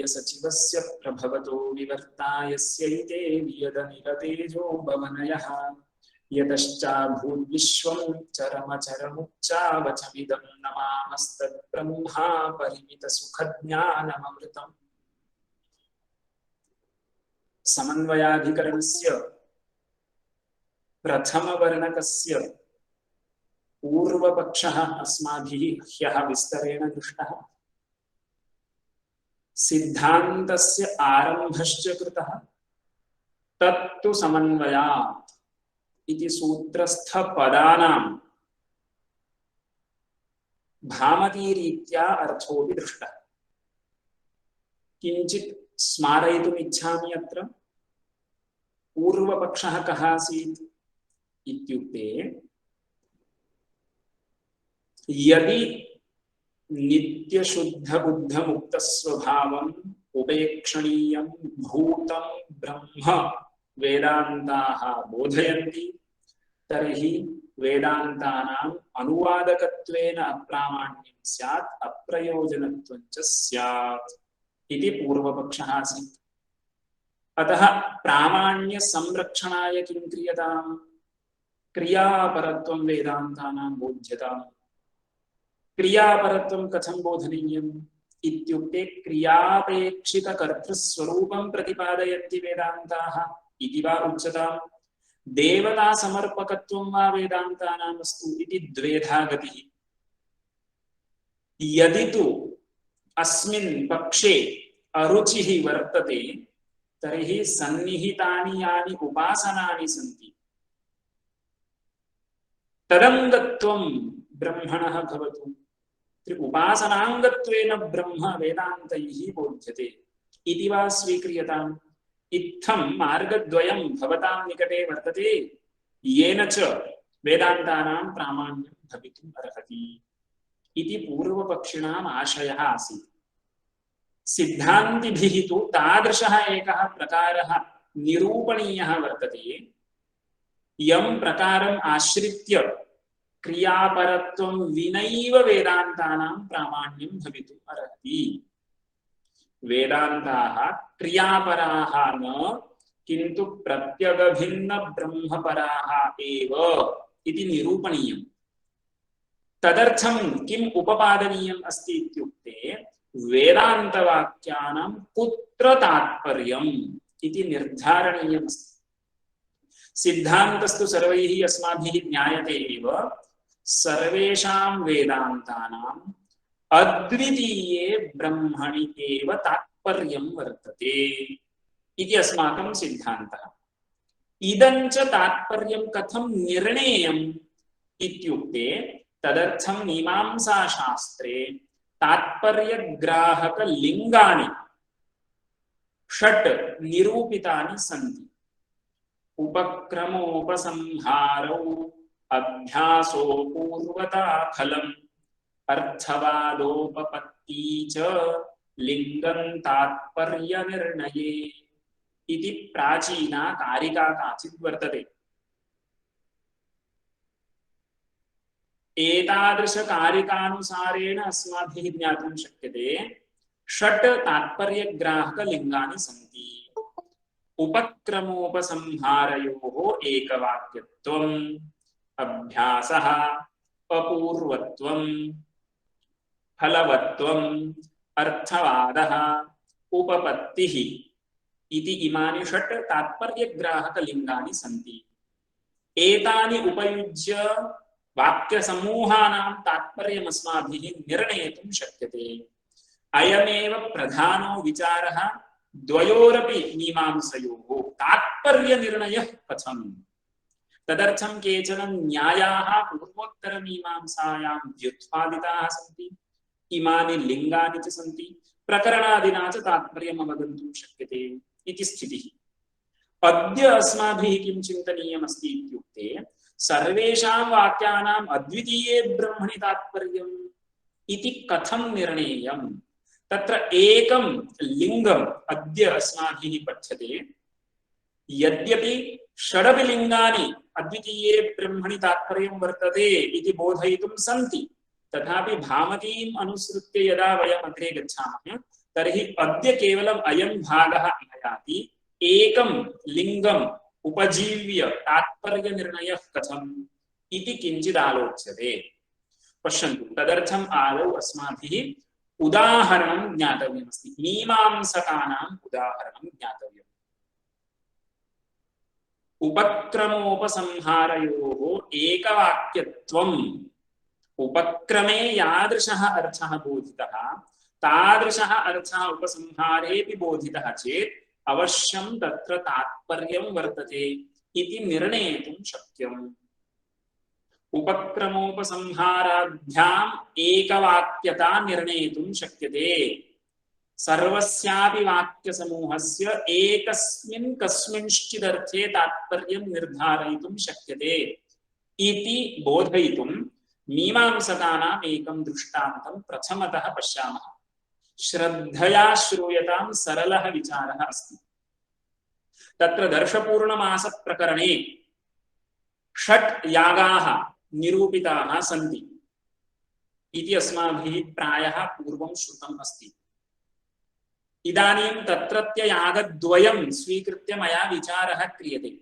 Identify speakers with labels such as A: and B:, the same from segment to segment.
A: सचिवस्य प्रभवतो विवर्तायस्यैते वियदनिरतेजो भवनयः यतश्चाभूद्विश्वं चरमचरमुच्चावचमिदं नमामस्तत्ब्रह्मा परिमितसुखज्ञानममृतम्। समन्वयाधिकरणस्य प्रथमवर्णकस्य पूर्वपक्षः अस्माभिः ह्यः विस्तरेण दृष्टः। सिद्धान्तस्य आरम्भश्च कृतः। तत्तु समन्वयात् इति सूत्रस्थपदानां भामतीरीत्या अर्थोऽपि दृष्टः। किञ्चित् स्मारयितुम् इच्छामि। अत्र पूर्वपक्षः कः आसीत् इत्युक्ते, यदि नित्यशुद्धबुद्धमुक्तस्वभावम् उपेक्षणीयं भूतं ब्रह्म वेदान्ताः बोधयन्ति, तर्हि वेदान्तानाम् अनुवादकत्वेन अप्रामाण्यं स्यात्, अप्रयोजनत्वं च स्यात् इति पूर्वपक्षः आसीत्। अतः प्रामाण्य संरक्षणाय किं क्रियताम्? क्रियापरत्वं वेदान्तानां बोध्यताम्। क्रियापरत्वं कथं बोधनीयम् इत्युक्ते, क्रियापेक्षितकर्तृस्वरूपं प्रतिपादयन्ति वेदान्ताः इति वा उच्यताम्। देवतासमर्पकत्वं वा वेदान्तानामस्तु इति द्वेधा गतिः। यदि तु अस्मिन् पक्षे अरुचिः वर्तते, तर्हि सन्निहितानि यानि उपासनानि सन्ति तदङ्गत्वं ब्रह्मणः भवतु। उपासनाङ्गत्वेन ब्रह्म वेदान्तैः बोध्यते इति वा स्वीक्रियताम्। इत्थं मार्गद्वयं भवतां निकटे वर्तते, येन च वेदान्तानां प्रामाण्यं भवितुम् अर्हति इति पूर्वपक्षिणाम् आशयः आसीत्। सिद्धान्तिभिः तु तादृशः एकः प्रकारः निरूपणीयः वर्तते, यं प्रकारम् आश्रित्य क्रियापरत्वं विनैव वेदान्तानां प्रामाण्यं भवितुम् अर्हति। वेदान्ताः क्रियापराः न, किन्तु प्रत्यगभिन्न ब्रह्मपराः एव इति निरूपणीयम्। तदर्थं किम् उपपादनीयम् अस्ति इत्युक्ते, वेदान्तवाक्यानां कुत्र तात्पर्यम् इति निर्धारणीयम् अस्ति। सिद्धान्तस्तु सर्वैः अस्माभिः ज्ञायते एव। सर्वेषां वेदान्तानाम् अद्वितीये ब्रह्मणि एव तात्पर्यं वर्तते इति अस्माकं सिद्धान्तः। इदं च तात्पर्यं कथं निर्णेयम् इत्युक्ते, तदर्थं मीमांसाशास्त्रे तात्पर्यग्राहकलिङ्गानि 6 निरूपितानि सन्ति। उपक्रमोपसंहारौ अभ्यासो पूर्वता फलम् अर्थवादोपपत्ति च लिङ्गं तात्पर्यनिर्णये इति प्राचीना कारिका काचित् वर्तते। एतादृशकारिकानुसारेण अस्माभिः ज्ञातुं शक्यते 6 तात्पर्यग्राहकलिङ्गानि सन्ति। उपक्रमोपसंहारयोः एकवाक्यत्वम्, अभ्यासः, अपूर्वत्वम्, फलवत्वम्, अर्थवादः, उपपत्तिः इति इमानि 6 तात्पर्यग्राहकलिङ्गानि सन्ति। एतानि उपयुज्य वाक्यसमूहानां तात्पर्यम् अस्माभिः निर्णेतुं शक्यते। अयमेव प्रधानो विचारः द्वयोरपि मीमांसयोः, तात्पर्यनिर्णयः कथम्। तदर्थं केचन न्यायाः पूर्वोत्तरमीमांसायां व्युत्पादिताः सन्ति। इमानि लिङ्गानि च सन्ति। प्रकरणादिना च तात्पर्यम् अवगन्तुं शक्यते इति स्थितिः। अद्य अस्माभिः किं चिन्तनीयमस्ति इत्युक्ते, सर्वेषां वाक्यानाम् अद्वितीये ब्रह्मणि तात्पर्यम् इति कथं निर्णेयम्। तत्र एकं लिङ्गम् अद्य अस्माभिः पठ्यते। यद्यपि 6 लिङ्गानि अद्वितीये ब्रह्मणि तात्पर्यं वर्तते इति बोधयितुं सन्ति, तथापि भामतीम् अनुसृत्य यदा वयम् अग्रे गच्छामः, तर्हि अद्य केवलम् अयं भागः आयाति एकं लिङ्गम् उपजीव्य तात्पर्यनिर्णयः कथम् इति किञ्चित् आलोच्यते। पश्यन्तु, तदर्थम् आदौ अस्माभिः उदाहरणं ज्ञातव्यमस्ति। मीमांसकानाम् उदाहरणं ज्ञातव्यम्। उपक्रमोपसंहारयोः एकवाक्यत्वम्, उपक्रमे यादृशः अर्थः बोधितः तादृशः अर्थः उपसंहारेऽपि बोधितः चेत् अवश्यं तत्र तात्पर्यं वर्तते इति निर्णेतुं शक्यम्। उपक्रमोपसंहाराभ्याम् एकवाक्यता निर्णेतुं शक्यते। सर्वस्यापि वाक्यसमूहस्य एकस्मिन् कस्मिंश्चिदर्थे तात्पर्यं निर्धारयितुं शक्यते इति बोधयितुं मीमांसकानाम् एकं दृष्टान्तं प्रथमतः पश्यामः। श्रद्धया श्रूयतां सरलः विचारः अस्ति। तत्र दर्शपूर्णमासप्रकरणे 6 यागाः निरूपिताः सन्ति इति अस्माभिः प्रायः पूर्वं श्रुतम् अस्ति। इदानीं तत्रत्य यागद्वयं स्वीकृत्य मया विचारः क्रियते।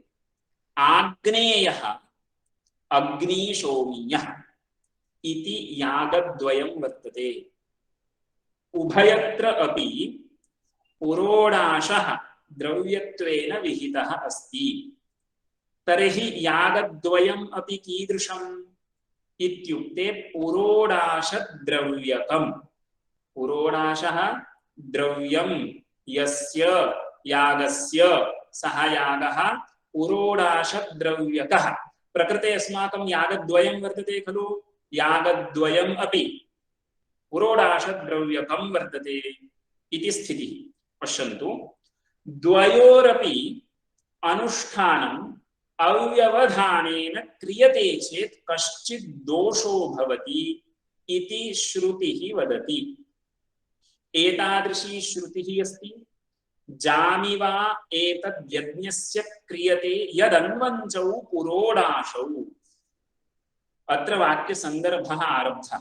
A: आग्नेयः, अग्निशोमीयः इति यागद्वयं वर्तते। उभयत्र अपि पुरोडाशः द्रव्यत्वेन विहितः अस्ति। तर्हि यागद्वयम् अपि कीदृशम् इत्युक्ते पुरोडाशद्रव्यकम्। पुरोडाशः द्रव्यं यस्य यागस्य सः यागः पुरोडाशद्रव्यकः। प्रकृते अस्माकं यागद्वयं वर्तते खलु, यागद्वयम् अपि पुरोडाशद्रव्यकं वर्तते इति स्थितिः। पश्यन्तु, द्वयोरपि अनुष्ठानम् अव्यवधानेन क्रियते चेत् कश्चित् दोषो भवति इति श्रुतिः वदति। एतादृशी श्रुतिः अस्ति, जामिवा एतद्यज्ञस्य क्रियते यदन्वञ्चौ पुरोडाशौ। अत्र वाक्यसन्दर्भः आरब्धः।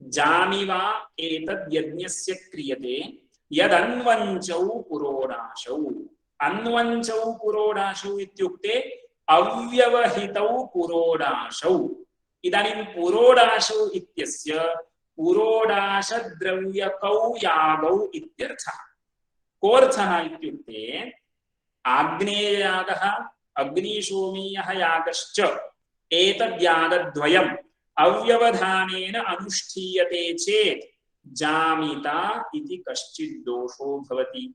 A: जामिवा एतद्यज्ञस्य क्रियते यदन्वञ्चौ पुरोडाशौ। अन्वञ्चौ पुरोडाशौ इत्युक्ते अव्यवहितौ पुरोडाशौ। इदानीं पुरोडाशौ इत्यस्य पुरोडाशद्रव्यकौ यागौ इत्यर्थः। कोऽर्थः इत्युक्ते आग्नेययागः अग्निशोमीयः यागश्च एतद्यागद्वयम् अव्यवधानेन अनुष्ठीयते चेत् जामिता इति कश्चित् दोषो भवति।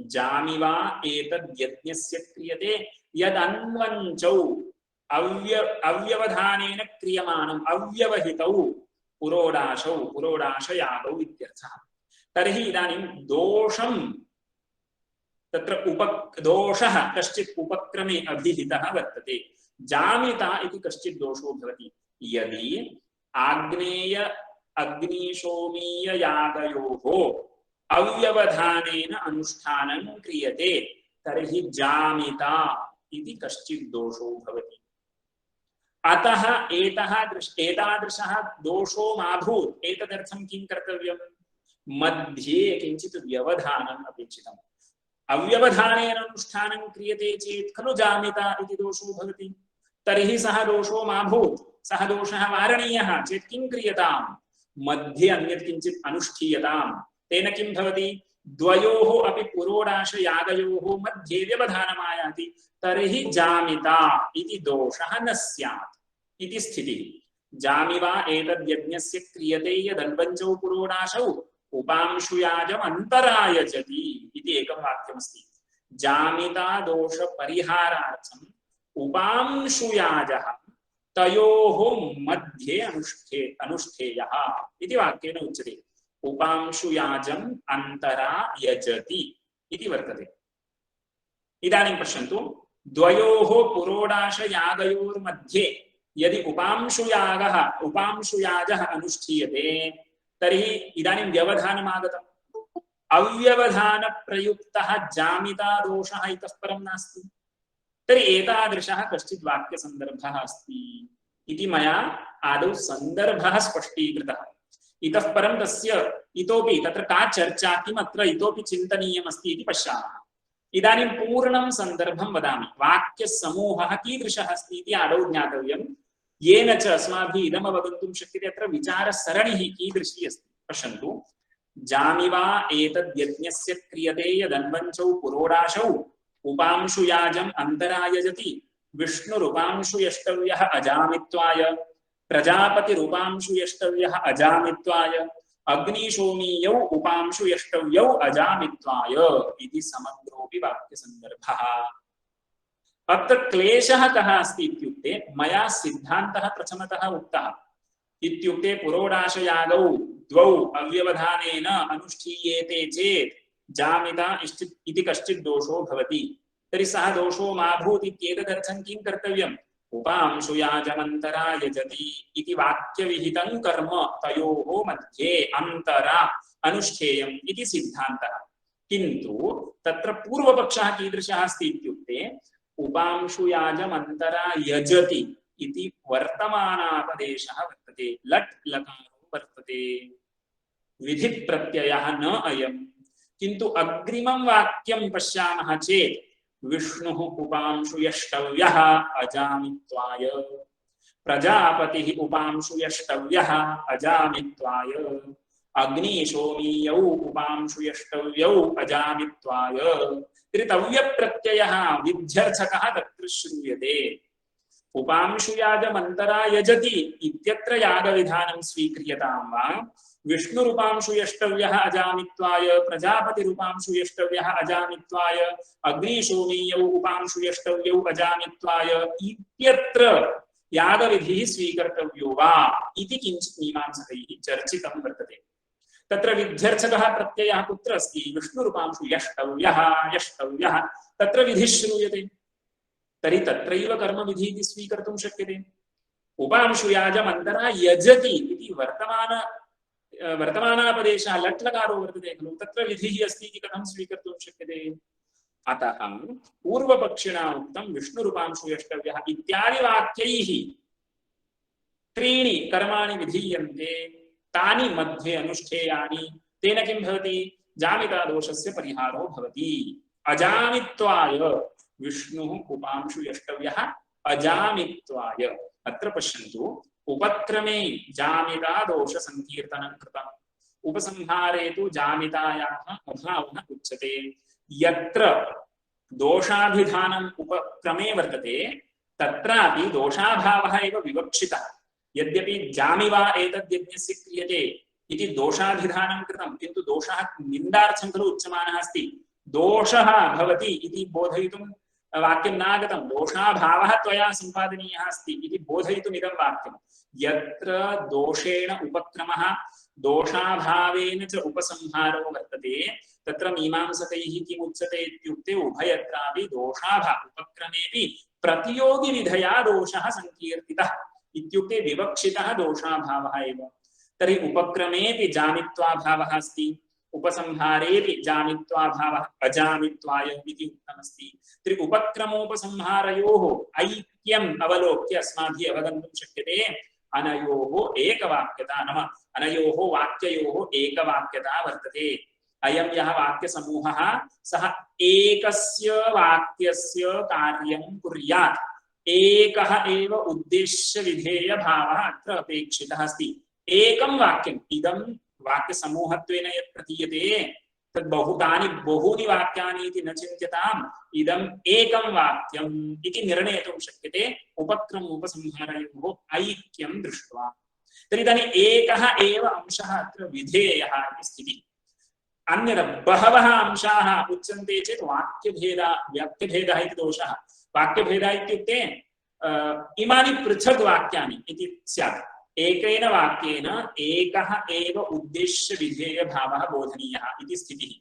A: जामिवा एतद्यज्ञस्य क्रियते यदन्वञ्चौ अव्यवधानेन क्रियमाणम् अव्यवहितौ पुरोडाशौ पुरोडाशयागौ इत्यर्थः। तर्हि इदानीं दोषं तत्र दोषः कश्चित् उपक्रमे अभिहितः वर्तते। जामिता इति कश्चित् दोषो भवति। यदि आग्नेय अग्निशोमीय यागयोः अव्यवधानेन अनुष्ठानं क्रियते तर्हि जामिता इति कश्चित् दोषो भवति। अतः एतादृशः दोषो माभूत्। एतदर्थं किं कर्तव्यम्? मध्ये किञ्चित् व्यवधानम् अपेक्षितम्। अव्यवधानेन अनुष्ठानं क्रियते चेत् खलु जामिता इति दोषो भवति। तर्हि सः दोषो माभूत्। सः दोषः वारणीयः चेत् किं क्रियताम्? मध्ये अन्यत् किञ्चित् अनुष्ठीयताम्। तेन किं भवति? द्वयोः अपि पुरोडाशयागयोः मध्ये व्यवधानमायाति। तर्हि जामिता इति दोषः न स्यात् इति स्थितिः। जामिवा एतद्यज्ञस्य क्रियते यदन्वञ्चौ पुरोडाशौ उपांशुयाजम् अन्तरायजति इति एकं वाक्यमस्ति। जामिता दोष परिहारार्थम् उपांशुयाजः तयोः मध्ये अनुष्ठेयः इति वाक्येन उच्यते। उपांशुयाजम् अन्तरा यजति इति वर्तते। इदानीं पश्यन्तु, द्वयोः पुरोडाशयागयोर्मध्ये यदि उपांशुयाजः अनुष्ठीयते तर्हि इदानीं व्यवधानमागतम्। अव्यवधानप्रयुक्तः जामिता दोषः इतः परं नास्ति। तर्हि एतादृशः कश्चित् वाक्यसन्दर्भः अस्ति इति मया आदौ सन्दर्भः स्पष्टीकृतः। इतः परं तस्य इतोपि तत्र का चर्चा किमत्र इतोपि चिन्तनीयमस्ति इति पश्यामः। इदानीं पूर्णं सन्दर्भं वदामि। वाक्यसमूहः कीदृशः अस्ति इति आदौ ज्ञातव्यं, येन च अस्माभिः इदम् अवगन्तुं शक्यते अत्र विचारसरणिः कीदृशी अस्ति। पश्यन्तु, जामिवा एतद्यज्ञस्य क्रियते यदन्वञ्चौ पुरोडाशौ उपांशु याजम् अन्तरायजति विष्णुरुपांशु यष्टव्यः अजामित्वाय प्रजापतिरुपांशु यष्टव्यः अजामित्वाय अग्निशोमीयौ उपांशु यष्टव्यौ अजामित्वाय इति समग्रोऽपि वाक्यसन्दर्भः। अत्र क्लेशः कः अस्ति इत्युक्ते मया सिद्धान्तः प्रथमतः उक्तः। इत्युक्ते पुरोडाशयागौ द्वौ अव्यवधानेन अनुष्ठीयेते चेत् जामिता इति कश्चित् दोषो भवति। तर्हि सः दोषो मा भूत् इत्येतदर्थं किं कर्तव्यम्? उपांशु याजमन्तरा यजति इति वाक्यविहितं कर्म तयोः मध्ये अन्तरा अनुष्ठेयम् इति सिद्धान्तः। किन्तु तत्र पूर्वपक्षः कीदृशः अस्ति इत्युक्ते उपांशु याजमन्तरा यजति इति वर्तमानापदेशः वर्तते, लट् लकारो वर्तते, विधिप्रत्ययः न अयम्। किन्तु अग्रिमं वाक्यं पश्यामः चेत् विष्णुः उपांशु यष्टव्यः अजामित्वाय प्रजापतिः उपांशु यष्टव्यः अजामित्वाय अग्निशोमीयौ उपांशु यष्टव्यौ अजामित्वाय त्रितव्यप्रत्ययः विध्यर्थकः तत्र श्रूयते। उपांशु याजमन्तरा यजति इत्यत्र यागविधानं स्वीक्रियतां वा विष्णुरूपांशु यष्टव्यः अजामित्वाय प्रजापतिरूपांशु यष्टव्यः अजामित्वाय अग्निशोमीयौ उपांशु यष्टव्यौ अजामित्वाय इत्यत्र यागविधिः स्वीकर्तव्यो वा इति किञ्चित् मीमांसकैः चर्चितं वर्तते। तत्र विध्यर्थकः प्रत्ययः कुत्र अस्ति? विष्णुरूपांशु यष्टव्यः यष्टव्यः तत्र विधिः श्रूयते। तर्हि तत्रैव कर्मविधिः स्वीकर्तुं शक्यते। उपांशु याजमन्तरा यजति इति वर्तमानापदेशः लट् लकारो वर्तते खलु, तत्र विधिः अस्ति इति कथं स्वीकर्तुं शक्यते? अतः पूर्वपक्षिणा उक्तं विष्णुरूपांशु यष्टव्यः इत्यादि वाक्यैः त्रीणि कर्माणि विधीयन्ते, तानि मध्ये अनुष्ठेयानि। तेन किं भवति? जामितादोषस्य परिहारो भवति। अजामित्वाय विष्णुः उपांशु यष्टव्यः अजामित्वाय। अत्र पश्यन्तु, उपक्रमे जामिता दोष संकीर्तनं कृतम्, उपसंहारे तु जामितायाः अभावः उच्यते। यत्र दोषाभिधानम् उपक्रमे वर्तते तत्रापि दोषाभावः एव विवक्षितः। यद्यपि जामिवा एतद्यज्ञस्य क्रियते इति दोषाभिधानं कृतं, किन्तु दोषः निन्दार्थं खलु उच्यमानः अस्ति। दोषः भवति इति बोधयितुं वाक्यं नागतं, दोषाभावः त्वया सम्पादनीयः अस्ति इति बोधयितुम् इदं वाक्यं। यत्र दोषेण उपक्रमः दोषाभावेन च उपसंहारो वर्तते तत्र मीमांसकैः किम् उच्यते इत्युक्ते उभयत्रापि दोषाभाव उपक्रमेपि प्रतियोगिविधया दोषः संकीर्तितः इत्युक्ते विवक्षितः दोषाभावः एव। तर्हि उपक्रमेपि जामित्वाभावः अस्ति, उपसंहारेपि जामित्वाभावः अजामित्वाय इति उक्तमस्ति। तर्हि उपक्रमोपसंहारयोः ऐक्यम् अवलोक्य अस्माभिः अवगन्तुं शक्यते अनयोः एकवाक्यता, नाम अनयोः वाक्ययोः एकवाक्यता वर्तते। अयं यः वाक्यसमूहः सः एकस्य वाक्यस्य कार्यं कुर्यात्, एकः एव उद्देश्यविधेयभावः अत्र अपेक्षितः अस्ति। एकं वाक्यम् इदं वाक्यसमूहत्वेन यत् प्रतीयते तद् बहूनि वाक्यानि इति न चिन्त्यताम्, इदम् एकं वाक्यम् इति निर्णेतुं शक्यते उपक्रमोपसंहारयोः ऐक्यं दृष्ट्वा। तर्हि इदानीम् एकः एव अंशः अत्र विधेयः इति स्थितिः। अन्यत् बहवः अंशाः उच्यन्ते चेत् वाक्यभेदः इति दोषः। वाक्यभेदः इत्युक्ते इमानि पृथक् वाक्यानि इति स्यात्। एकेन वाक्येन एकः एव उद्देश्यविधेयभावः बोधनीयः इति स्थितिः।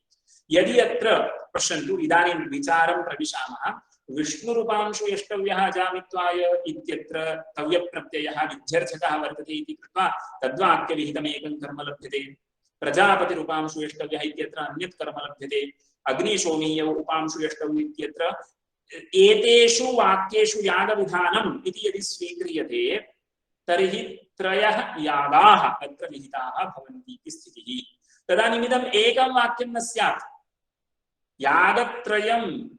A: यदि अत्र पश्यन्तु, इदानीं विचारं प्रविशामः। विष्णुरूपांशु यष्टव्यः अजामित्वाय इत्यत्र तव्यप्रत्ययः विध्यर्थकः वर्तते इति कृत्वा तद्वाक्यविहितमेकं कर्म लभ्यते। प्रजापतिरूपांशु यष्टव्यः इत्यत्र अन्यत् कर्म लभ्यते। अग्निशोमीयौ उपांशु यष्टव्य इत्यत्र एतेषु वाक्येषु यागविधानम् इति यदि स्वीक्रियते तर्हि त्रयः यागाः अत्र विहिताः भवन्ति इति स्थितिः। तदानीमिदम् एकं वाक्यं न स्यात्। यागत्रयम्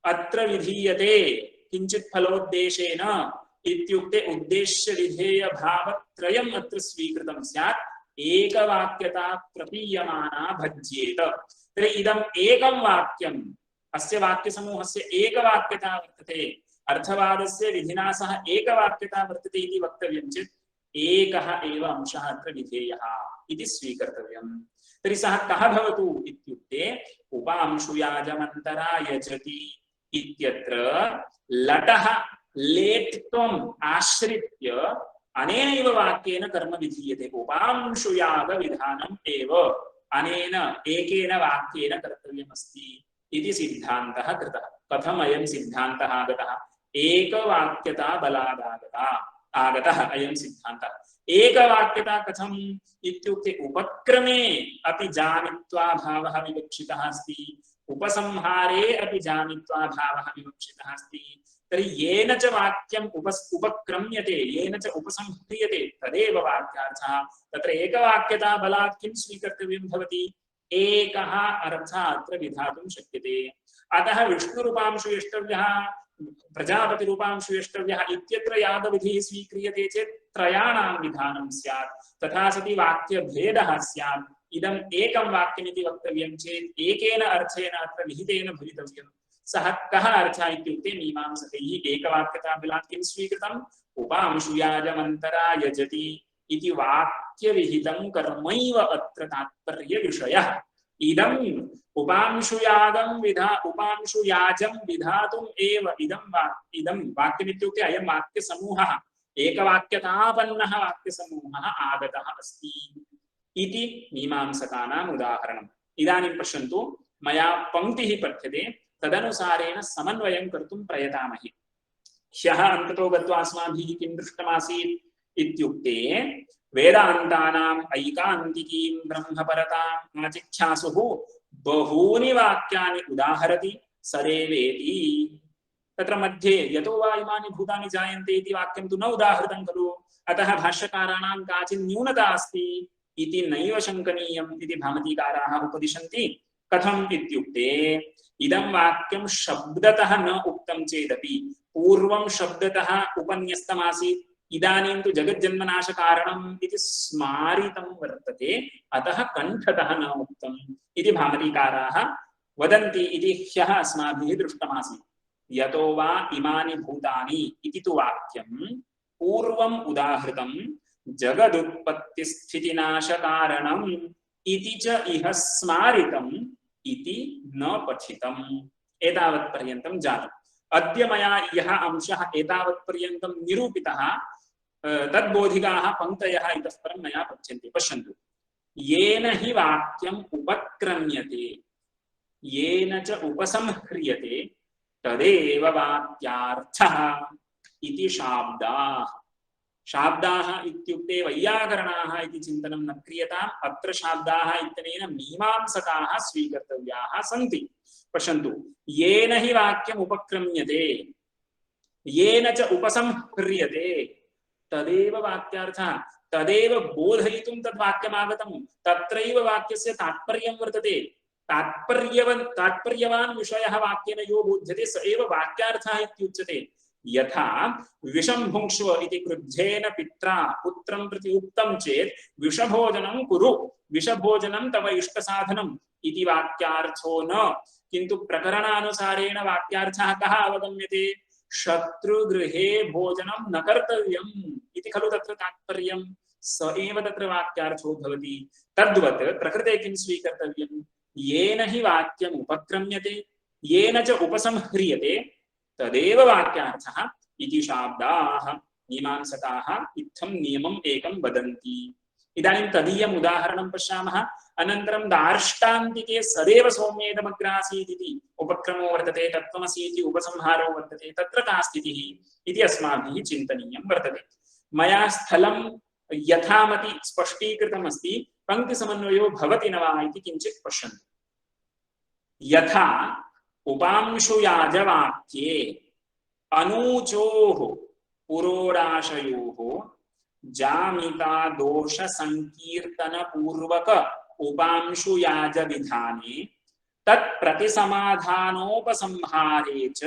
A: अत्र विधीयते किंचित् फलोद्देशेन इत्युक्ते उद्देश्य विधेय भावत्रयम् अत्र स्वीकृतं स्यात्, एकवाक्यता प्रतीयमाना भज्येत। तर्हि इदम् एकं वाक्यम्, अस्य वाक्यसमूहस्य एकवाक्यता वर्तते, अर्थवादस्य विधिना सह एकवाक्यता वर्तते इति वक्तव्यं चेत् एकः एव अंशः अत्र विधेयः इति स्वीकर्तव्यम्। तर्हि सः कः भवतु इत्युक्ते उपांशुयाजमन्तरा यजति इत्यत्र लटः लेट्त्वम् आश्रित्य अनेनैव वाक्येन कर्म विधीयते। उपांशुयाग विधानम् एव अनेन एकेन वाक्येन कर्तव्यमस्ति इति सिद्धान्तः कृतः। कथम् अयं सिद्धान्तः आगतः? एकवाक्यता बलादागतः आगतः अयं सिद्धान्तः। एकवाक्यता कथम् इत्युक्ते उपक्रमे अपि जामित्वाभावः विवक्षितः अस्ति, उपसंहारे अपि जामित्वाभावः विवक्षितः अस्ति। तर्हि येन च वाक्यम् उपक्रम्यते, येन च उपसंह्रियते तदेव वाक्यार्थः। तत्र एकवाक्यता बलात् किं स्वीकर्तव्यं भवति? एकः अर्थः अत्र विधातुं शक्यते। अतः विष्णुरूपांशु यष्टव्यः प्रजापतिरूपांशु यष्टव्यः इत्यत्र यागविधिः स्वीक्रियते चेत् त्रयाणां विधानं स्यात्। तथा सति वाक्यभेदः स्यात्। इदम् एकं वाक्यमिति वक्तव्यं चेत् एकेन अर्थेन अत्र विहितेन भवितव्यम्। सः कः अर्थः इत्युक्ते मीमांसकैः एकवाक्यताबलात् किं स्वीकृतम्? उपांशुयाजमन्तरा यजति इति वाक्यविहितं कर्मैव अत्र तात्पर्यविषयः। इदम् उपांशुयागं उपांशुयाजं विधातुम् एव इदं वाक्यमित्युक्ते अयं वाक्यसमूहः एकवाक्यतापन्नः वाक्यसमूहः आगतः अस्ति इति मीमांसकानाम् उदाहरणम्। इदानीं पश्यन्तु, मया पङ्क्तिः पठ्यते, तदनुसारेण समन्वयं कर्तुं प्रयतामहे। ह्यः अन्ततो गत्वा अस्माभिः किं दृष्टमासीत् इत्युक्ते वेदान्तानाम् ऐकान्तिकीं ब्रह्मपरताम् आचिख्यासुः बहूनि वाक्यानि उदाहरति सदेवेति। तत्र मध्ये यतो वा इमानि भूतानि जायन्ते इति वाक्यं तु न उदाहृतं खलु, अतः भाष्यकाराणां काचित् न्यूनता अस्ति इति नैव शङ्कनीयम् इति भामतीकाराः उपदिशन्ति। कथम् इत्युक्ते इदं वाक्यं शब्दतः न उक्तं चेदपि पूर्वं शब्दतः उपन्यस्तमासीत्, इदानीं तु जगज्जन्मनाशकारणम् इति स्मारितं वर्तते, अतः कण्ठतः न उक्तम् इति भामतीकाराः वदन्ति इति ह्यः अस्माभिः दृष्टमासीत्। यतो वा इमानि भूतानि इति तु वाक्यं पूर्वम् उदाहृतं जगदुत्पत्तिस्थितिनाशकारणम् इति च इह स्मारितम् इति न पठितम्। एतावत्पर्यन्तं जातम्। अद्य मया यः अंशः एतावत्पर्यन्तं निरूपितः तद्बोधिकाः पङ्क्तयः इतः परं मया पठ्यन्ते। पश्यन्तु, येन हि वाक्यम् उपक्रम्यते येन च उपसंह्रियते तदेव वाक्यार्थः इति शाब्दाः। शाब्दाः इत्युक्ते वैयाकरणाः इति चिन्तनं न क्रियताम्। अत्र शाब्दाः इत्यनेन मीमांसकाः स्वीकर्तव्याः सन्ति। पश्यन्तु, येन हि वाक्यम् उपक्रम्यते येन च उपसंह्रियते तदेव वाक्यार्थः। तदेव बोधयितुं तद्वाक्यमागतं, तत्रैव वाक्यस्य तात्पर्यं वर्तते। तात्पर्यवान् विषयः वाक्येन यो बोध्यते स एव वाक्यार्थः इत्युच्यते। यथा विषं भुङ्क्ष्व इति क्रुद्धेन पित्रा पुत्रं प्रति उक्तं चेत् विषभोजनं कुरु, विषभोजनं तव इष्टसाधनम् इति वाक्यार्थो न, किन्तु प्रकरणानुसारेण वाक्यार्थः कः अवगम्यते? शत्रुगृहे भोजनं न कर्तव्यम् इति खलु तत्र तात्पर्यं। स एव तत्र वाक्यार्थो भवति। तद्वत् प्रकृते किं स्वीकर्तव्यं? येन हि वाक्यम् उपक्रम्यते येन च उपसंह्रियते तदेव वाक्यार्थः इति शाब्दाः। मीमांसकाः इत्थं नियमम् एकं वदन्ति। इदानीं तदीयम् उदाहरणं पश्यामः। अनन्तरं दार्ष्टान्तिके सदैव सौम्येदमग्रासीत् इति उपक्रमो वर्तते, तत्त्वमसि इति उपसंहारो वर्तते। तत्र का स्थितिः इति अस्माभिः चिन्तनीयं वर्तते। मया स्थलं यथामति स्पष्टीकृतमस्ति, पङ्क्तिसमन्वयो भवति न वा इति किञ्चित् पश्यन्तु। यथा उपांशुयाजवाक्ये अनूचोः पुरोडाशयोः जामिता दोष संकीर्तन पूर्वक उपांशुयाज विधाने तत्प्रतिसमाधानोपसंहारे च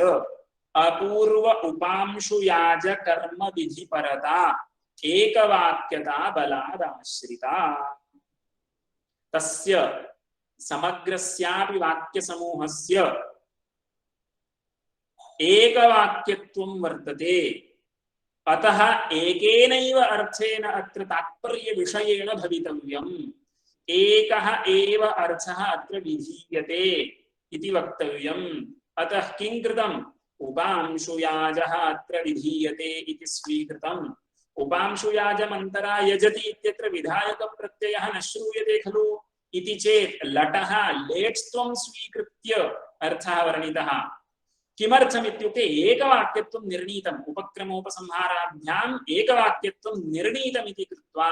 A: अपूर्व उपांशुयाज कर्म विधिपरता एकवाक्यता बलादाश्रिता। तस्य समग्रस्यापि वाक्यसमूहस्य एकवाक्यत्वं वर्तते। अतः एकेनैव अर्थेन अत्र तात्पर्य विषयेण भवितव्यम्। एकः एव अर्थः अत्र विधीयते इति वक्तव्यम्। अतः किं कृतम्? उपांशुयाजः अत्र विधीयते इति स्वीकृतम्। उपांशुयाजमन्तरा यजति इत्यत्र विधायकप्रत्ययः न श्रूयते खलु इति चेत् लटः लेट्स्त्वं स्वीकृत्य अर्थः वर्णितः। किमर्थम् इत्युक्ते एकवाक्यत्वं निर्णीतम्। उपक्रमोपसंहाराभ्याम् एकवाक्यत्वं निर्णीतमिति कृत्वा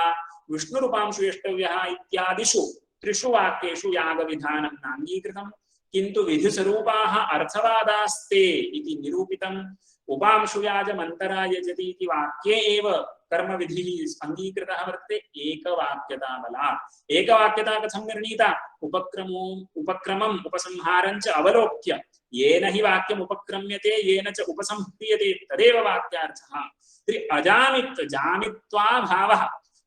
A: विष्णुरूपांशु यष्टव्यः इत्यादिषु त्रिषु वाक्येषु यागविधानं नाङ्गीकृतम्, किन्तु विधिस्वरूपाः अर्थवादास्ते इति निरूपितम्। उपांशुयाजमन्तरा यजति इति वाक्ये एव कर्मविधिः अङ्गीकृतः वर्तते एकवाक्यता बलात्। एकवाक्यता कथं निर्णीता? उपक्रमम् उपसंहारं च अवलोक्य येन हि वाक्यम् उपक्रम्यते येन च उपसंह्रियते तदेव वाक्यार्थः। तर्हि अजामित्व जामित्वाभावः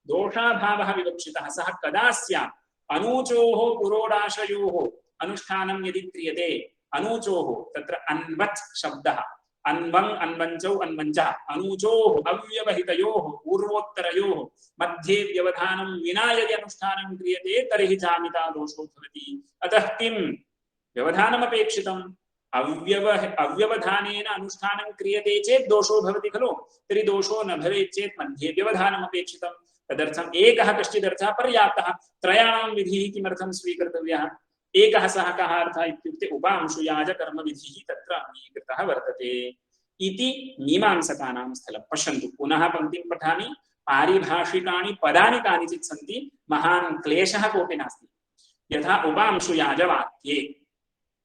A: दोषाभावः विवक्षितः। सः कदा स्यात्? अनूचोः पुरोडाशयोः अनुष्ठानं यदि क्रियते, अनूचोः तत्र अन्वत् शब्दः, अन्वङ् अन्वञ्चौ अन्वञ्चः, अनूचोः अव्यवहितयोः पूर्वोत्तरयोः मध्ये व्यवधानं विना यदि अनुष्ठानं क्रियते तर्हि जामिता दोषो भवति। अतः किं व्यवधानमपेक्षितम्? अव्यवधानेन अनुष्ठानं क्रियते चेत् दोषो भवति खलु। तर्हि दोषो न भवेत् चेत् मध्ये व्यवधानमपेक्षितम्। तदर्थम् एकः कश्चिदर्थः पर्याप्तः। त्रयाणां विधिः किमर्थं स्वीकर्तव्यः? एकः सः कः अर्थः इत्युक्ते उपांशुयाज कर्मविधिः तत्र अङ्गीकृतः वर्तते इति मीमांसकानां स्थलं। पश्यन्तु, पुनः पङ्क्तिं पठामि। पारिभाषिकानि पदानि कानिचित् सन्ति, महान् क्लेशः कोऽपि नास्ति। यथा उपांशुयाजवाक्ये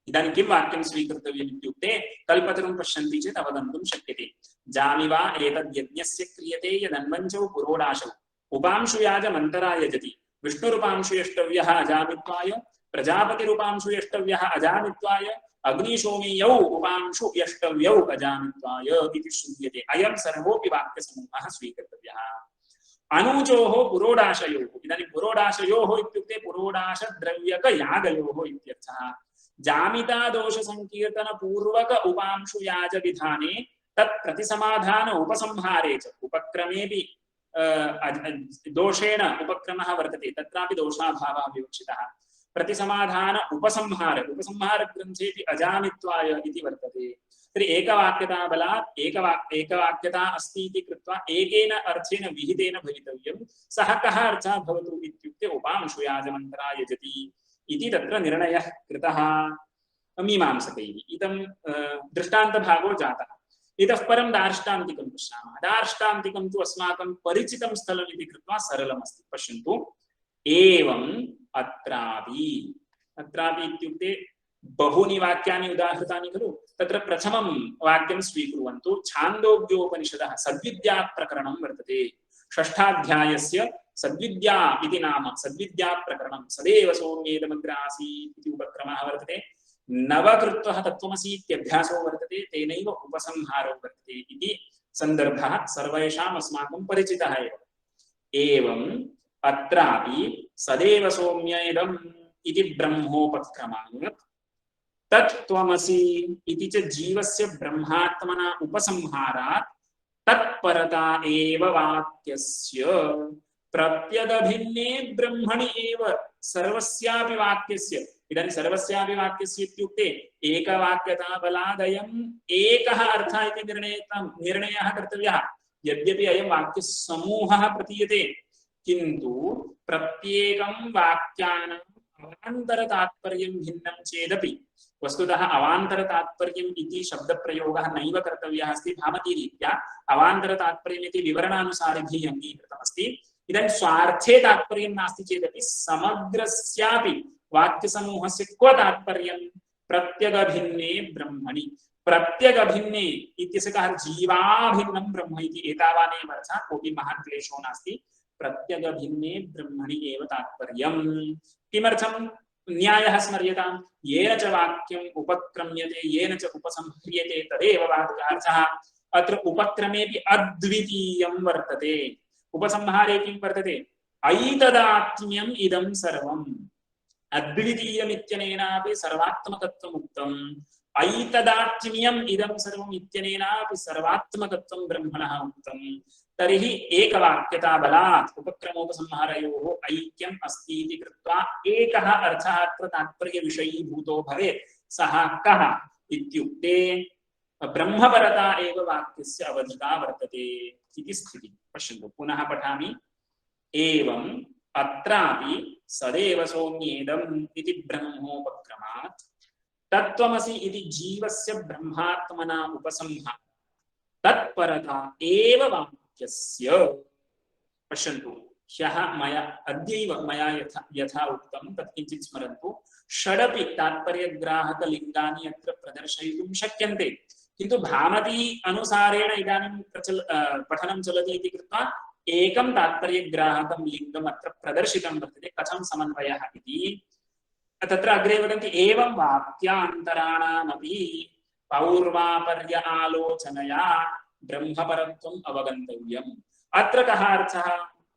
A: इदानीं किं वाक्यं स्वीकर्तव्यम् इत्युक्ते कल्पतरुं पश्यन्ति चेत् अवगन्तुं शक्यते। जामिवा एतद्यज्ञस्य क्रियते यदन्वञ्चौ पुरोडाशौ उपांशुयाजमन्तरा यजति। विष्णुरूपांशुयष्टव्यः अजामित्वाय, प्रजापतिरूपांशु यष्टव्यः अजामित्वाय, अग्निशोमीयौ उपांशु यष्टव्यौ अजामित्वाय इति श्रूयते। अयं सर्वोऽपि वाक्यसमूहः स्वीकर्तव्यः। अनूचोः पुरोडाशयोः, इदानीं पुरोडाशयोः इत्युक्ते पुरोडाशद्रव्यकयागयोः इत्यर्थः। जामिता दोषसङ्कीर्तनपूर्वक उपांशुयाजविधाने तत्प्रतिसमाधान उपसंहारे च उपक्रमेऽपि दोषेण उपक्रमः वर्तते, तत्रापि दोषाभावः विवक्षितः। प्रतिसमाधान उपसंहार ग्रन्थेऽपि अजामित्वाय इति वर्तते। तर्हि एकवाक्यता बलात् एकवाक्यता अस्ति इति कृत्वा एकेन अर्थेन विहितेन भवितव्यं। सः कः अर्थः भवतु इत्युक्ते उपांशुयाजमन्तरा यजति इति तत्र निर्णयः कृतः मीमांसकैः। इदं दृष्टान्तभागो जातः। इतः परं दार्ष्टान्तिकं पश्यामः। दार्ष्टान्तिकं तु अस्माकं परिचितं स्थलम् इति कृत्वा सरलमस्ति। पश्यन्तु, एवम् अत्रापि इत्युक्ते बहूनि वाक्यानि उदाहृतानि खलु। तत्र प्रथमं वाक्यं स्वीकुर्वन्तु। छान्दोग्योपनिषदः सद्विद्याप्रकरणं वर्तते। षष्ठाध्यायस्य सद्विद्या इति नाम सद्विद्याप्रकरणं। सदेव सौम्येदमग्र आसीत् इति उपक्रमः वर्तते। नवकृत्वः तत्त्वमसि इत्यभ्यासो वर्तते, तेनैव उपसंहारो वर्तते इति सन्दर्भः सर्वेषाम् अस्माकं परिचितः एव। एवम् अत्रापि सदेव सौम्येदम् इति ब्रह्मोपक्रमात् तत्त्वमसि इति च जीवस्य ब्रह्मात्मना उपसंहारात् तत्परता एव वाक्यस्य प्रत्यदभिन्ने ब्रह्मणि एव सर्वस्यापि वाक्यस्य। इदानीं सर्वस्यापि वाक्यस्य इत्युक्ते एकवाक्यता बलादयम् एकः अर्थः इति निर्णयः कर्तव्यः। यद्यपि अयं वाक्यसमूहः प्रतीयते, किन्तु प्रत्येकं वाक्यानाम् अवान्तरतात्पर्यं भिन्नं चेदपि वस्तुतः अवान्तरतात्पर्यम् इति शब्दप्रयोगः नैव कर्तव्यः अस्ति। भामतीरीत्या अवान्तरतात्पर्यम् इति विवरणानुसारिभिः अङ्गीकृतमस्ति। इदानीं स्वार्थे तात्पर्यं नास्ति चेदपि समग्रस्यापि वाक्यसमूहस्य क्व तात्पर्यं? प्रत्यगभिन्ने ब्रह्मणि। प्रत्यगभिन्ने इत्यस्य कः? जीवाभिन्नं ब्रह्म इति एतावानेव अर्थः। कोऽपि महान् क्लेशो नास्ति। प्रत्यगभिन्ने ब्रह्मणि एव तात्पर्यम्। किमर्थं न्यायः स्मर्यताम्? येन च वाक्यम् उपक्रम्यते येन च उपसंह्रियते तदेव वाक्यार्थः। अत्र उपक्रमेऽपि अद्वितीयं वर्तते। उपसंहारे किं वर्तते? ऐतदात्म्यम् इदं सर्वम्। अद्वितीयमित्यनेनापि सर्वात्मकत्वम् उक्तम्। ऐतदात्म्यम् इदं सर्वम् इत्यनेनापि सर्वात्मकत्वं ब्रह्मणः उक्तम्। तर्हि एकवाक्यताबलात् उपक्रमोपसंहारयोः ऐक्यम् अस्ति इति कृत्वा एकः अर्थः अत्र तात्पर्यविषयीभूतो भवेत्। सः कः इत्युक्ते ब्रह्मपरता एव वाक्यस्य अवधिका वर्तते इति स्थितिः। पश्यन्तु, पुनः पठामि। एवम् अत्रापि सदेव सौम्येदम् इति ब्रह्मोपक्रमात् तत्त्वमसि इति जीवस्य ब्रह्मात्मना उपसंहारः तत्परता एव वाक्यस्य। पश्यन्तु, ह्यः मया अद्यैव मया यथा उक्तं तत् किञ्चित् स्मरन्तु। षडपि तात्पर्यग्राहकलिङ्गानि अत्र प्रदर्शयितुं शक्यन्ते, किन्तु भामती अनुसारेण इदानीं पठनं चलति इति कृत्वा एकं तात्पर्यग्राहकं लिङ्गम् अत्र प्रदर्शितं वर्तते। कथं समन्वयः इति तत्र अग्रे वदन्ति। एवं वाक्यान्तराणामपि पौर्वापर्य आलोचनया ब्रह्मपरत्वम् अवगन्तव्यम्। अत्र कः अर्थः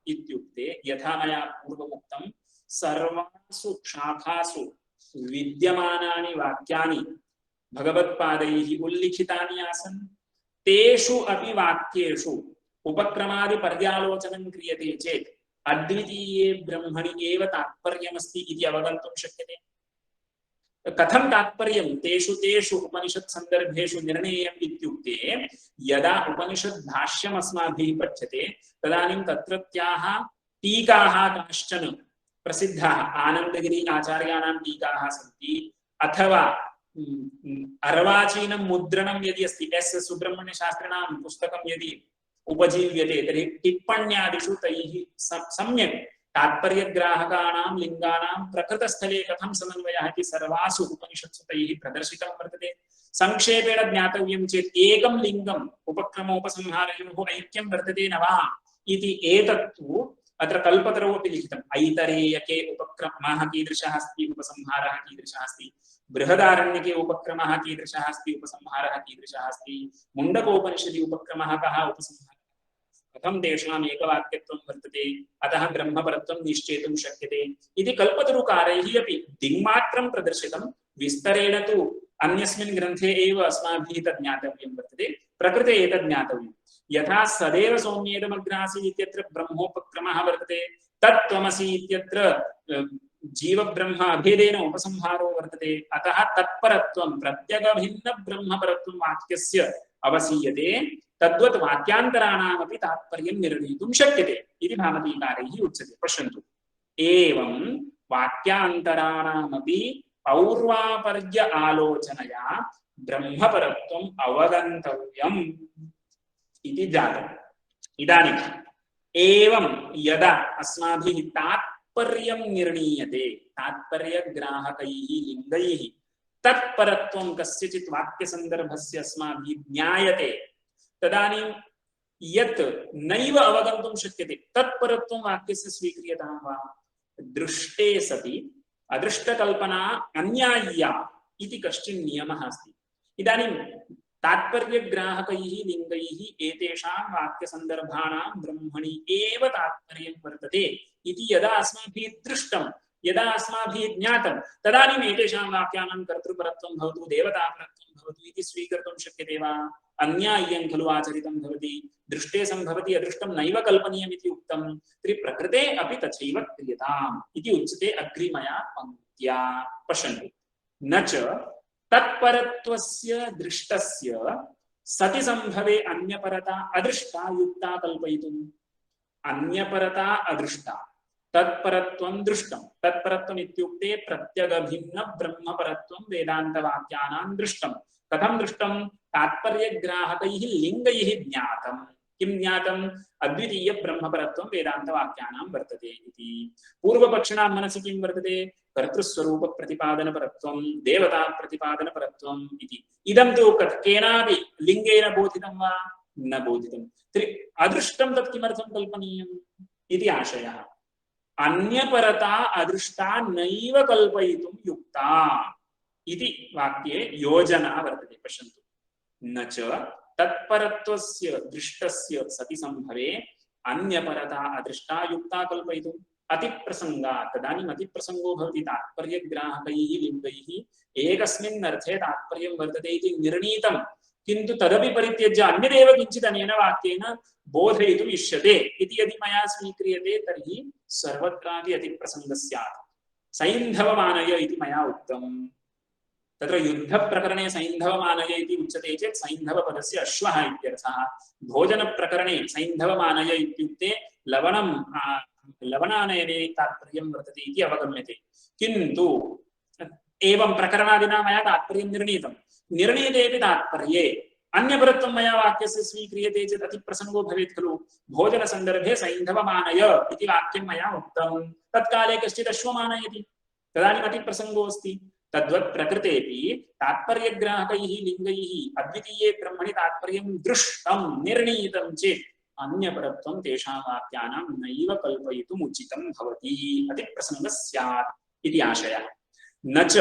A: इत्युक्ते यथा मया पूर्वमुक्तं सर्वासु शाखासु विद्यमानानि वाक्यानि भगवत्पादैः उल्लिखितानि आसन्। तेषु अपि वाक्येषु उपक्रमादि पर्यालोचनं क्रियते चेत् अद्वितीये ब्रह्मणि एव तात्पर्यमस्ति इति अवगन्तुं शक्यते। कथं तात्पर्यं तेषु तेषु उपनिषत् सन्दर्भेषु निर्णेयम् इत्युक्ते यदा उपनिषद् भाष्यम् अस्माभिः पठ्यते तदानीं तत्रत्याः टीकाः काश्चन प्रसिद्धाः आनन्दगिरि आचार्याणां टीकाः सन्ति, अथवा अर्वाचीनं मुद्रणं यदि अस्ति एस् सुब्रह्मण्यशास्त्रिणां पुस्तकं यदि उपजीव्यते तर्हि टिप्पण्यादिषु तैः सम्यक् तात्पर्यग्राहकाणां लिङ्गानां प्रकृतस्थले कथं समन्वयः इति सर्वासु उपनिषत्सु तैः प्रदर्शितं वर्तते। संक्षेपेण ज्ञातव्यं चेत् एकं लिङ्गम् उपक्रमोपसंहारयोः ऐक्यं वर्तते न वा इति एतत्तु अत्र कल्पतरौ अपि लिखितम्। ऐतरेयके उपक्रमः कीदृशः अस्ति, उपसंहारः कीदृशः अस्ति, बृहदारण्यके उपक्रमः कीदृशः अस्ति, उपसंहारः कीदृशः अस्ति, मुण्डकोपनिषदि उपक्रमः कः, उपसंहारः कथं तेषाम् एकवाक्यत्वं वर्तते, अतः ब्रह्मपरत्वं निश्चेतुं शक्यते इति कल्पतरुकारैः अपि दिङ्मात्रं प्रदर्शितं। विस्तरेण तु अन्यस्मिन् ग्रन्थे एव अस्माभिः तत् ज्ञातव्यं वर्तते। प्रकृते एतत् ज्ञातव्यं। यथा सदैव सौम्येदमग्रासीत् इत्यत्र ब्रह्मोपक्रमः वर्तते, तत्त्वमसि इत्यत्र जीवब्रह्म अभेदेन उपसंहारो वर्तते, अतः तत्परत्वं प्रत्यगभिन्न ब्रह्मपरत्वं वाक्यस्य अवसीयते। तद्वत् वाक्यान्तराणामपि तात्पर्यं निर्णीतुं शक्यते इति भामतीकारैः उच्यते। पश्यन्तु, एवं वाक्यान्तराणामपि पौर्वापर्य आलोचनया ब्रह्मपरत्वम् अवगन्तव्यम् इति जातम्। इदानीम् एवं यदा अस्माभिः तात्पर्यं निर्णीयते तात्पर्यग्राहकैः लिङ्गैः तत्परत्वं कस्यचित् वाक्यसन्दर्भस्य अस्माभिः ज्ञायते, तदानीं यत् नैव अवगन्तुं शक्यते तत्परत्वं वाक्यस्य स्वीक्रियतां वा। दृष्टे सति अदृष्टकल्पना अन्याय्या इति कश्चित् नियमः अस्ति। इदानीं तात्पर्यग्राहकैः लिङ्गैः एतेषां वाक्यसन्दर्भाणां ब्रह्मणि एव तात्पर्यं वर्तते इति यदा अस्माभिः दृष्टं, यदा अस्माभिः ज्ञातं, तदानीम् एतेषां वाक्यानां कर्तृपरत्वं भवतु देवतापरत्वं भवतु इति स्वीकर्तुं शक्यते वा। अन्याय्यं खलु आचरितं भवति, दृष्टे सम्भवति अदृष्टं नैव कल्पनीयम् इति उक्तं, तर्हि प्रकृते अपि तथैव क्रियताम् इति उच्यते अग्रिमया पङ्क्त्या। पश्यन्तु, न च तत्परत्वस्य दृष्टस्य सति सम्भवे अन्यपरता अदृष्टा युक्ता कल्पयितुम्। अन्यपरता अदृष्टा, तत्परत्वं दृष्टं। तत्परत्वम् इत्युक्ते प्रत्यगभिन्न ब्रह्मपरत्वं वेदान्तवाक्यानां दृष्टं। कथं दृष्टं? तात्पर्यग्राहकैः लिङ्गैः ज्ञातं। किं ज्ञातम्? अद्वितीय ब्रह्मपरत्वं वेदान्तवाक्यानां वर्तते इति। पूर्वपक्षिणां मनसि किं वर्तते? कर्तृस्वरूप प्रतिपादनपरत्वं, देवता प्रतिपादनपरत्वम् इति। इदं तु केनापि लिङ्गेन बोधितं वा? न बोधितं। तर्हि अदृष्टं तत् किमर्थं कल्पनीयम् इति आशयः। अन्यपरता अदृष्टा नैव कल्पयितुं युक्ता इति वाक्ये योजना वर्तते। पश्यन्तु, न च तत्परत्वस्य दृष्टस्य सति संभवे अन्यपरता अदृष्टा युक्ता कल्पयितुम् अतिप्रसंगात्। तदानीम् अतिप्रसंगो भवति तात्पर्यग्राहकैः लिङ्गैः एकस्मिन् अर्थे तात्पर्यं वर्तते इति निर्णीतं, किन्तु तदपि परित्यज्य अन्यदेव किञ्चित् अनेन वाक्येन बोधयितुम् इष्यते इति यदि मया स्वीक्रियते तर्हि सर्वत्रापि अतिप्रसंगः स्यात्। सैन्धवमानय इति मया उक्तम्। तत्र युद्धप्रकरणे सैन्धवमानय इति उच्यते चेत् सैन्धवपदस्य अश्वः इत्यर्थः। भोजनप्रकरणे सैन्धवमानय इत्युक्ते लवणानयने तात्पर्यं वर्तते इति अवगम्यते। किन्तु एवं प्रकरणादिना मया तात्पर्यं निर्णीतेऽपि तात्पर्ये अन्यपरत्वं मया वाक्यस्य स्वीक्रियते चेत् अतिप्रसंगो भवेत् खलु। भोजनसन्दर्भे सैन्धवमानय इति वाक्यं मया उक्तं, तत्काले कश्चित् अश्वमानयति, तदानीम् अतिप्रसंगो अस्ति। तद्वत् प्रकृतेऽपि तात्पर्यग्राहकैः लिङ्गैः अद्वितीये ब्रह्मणि तात्पर्यं दृष्टं निर्णीतं चेत् अन्यपरत्वं तेषां वाक्यानां नैव कल्पयितुम् उचितं भवति, अतिप्रसंगः स्यात् इति आशयः। न च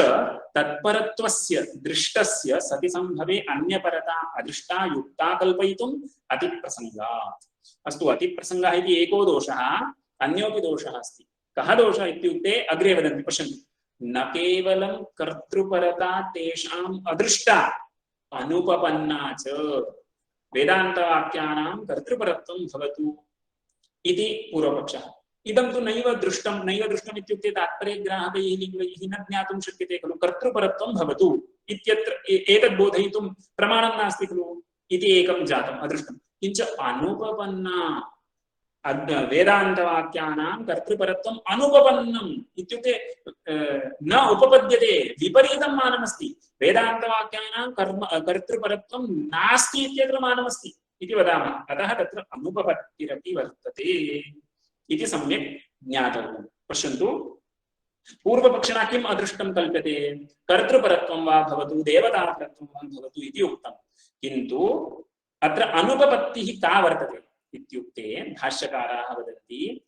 A: तत्परत्वस्य दृष्टस्य सति संभवे अन्यपरता अदृष्टा युक्ता कल्पयितुम् अतिप्रसंगात्। अस्तु, अतिप्रसंगः इति एको दोषः, अन्योपि दोषः अस्ति। कः दोषः इत्युक्ते अग्रे वदन्ति, पश्यन्तु। न केवलं कर्तृपरता तेषाम् अदृष्टा अनुपपन्ना च वेदान्तवाक्यानां कर्तृपरत्वं भवतु इति पूर्वपक्षः। इदं तु नैव दृष्टम् इत्युक्ते तात्पर्यग्राहकैः लिङ्गैः न ज्ञातुं शक्यते खलु। कर्तृपरत्वं भवतु इत्यत्र एतद् बोधयितुं प्रमाणं नास्ति खलु इति एकं जातम्, अदृष्टं। किञ्च अनुपपन्ना वेदान्तवाक्यानां कर्तृपरत्वम् अनुपपन्नम् इत्युक्ते न उपपद्यते, विपरीतं मानमस्ति। वेदान्तवाक्यानां कर्तृपरत्वं नास्ति इत्यत्र मानमस्ति इति वदामः। अतः तत्र अनुपपत्तिरपि वर्तते इति सम्यक् ज्ञातव्यम्। पश्यन्तु, पूर्वपक्षिणा किम् अदृष्टं कल्प्यते? कर्तृपरत्वं वा भवतु देवतापरत्वं वा भवतु इति उक्तं, किन्तु अत्र अनुपपत्तिः का वर्तते इत्युक्ते भाष्यकाराः वदन्ति,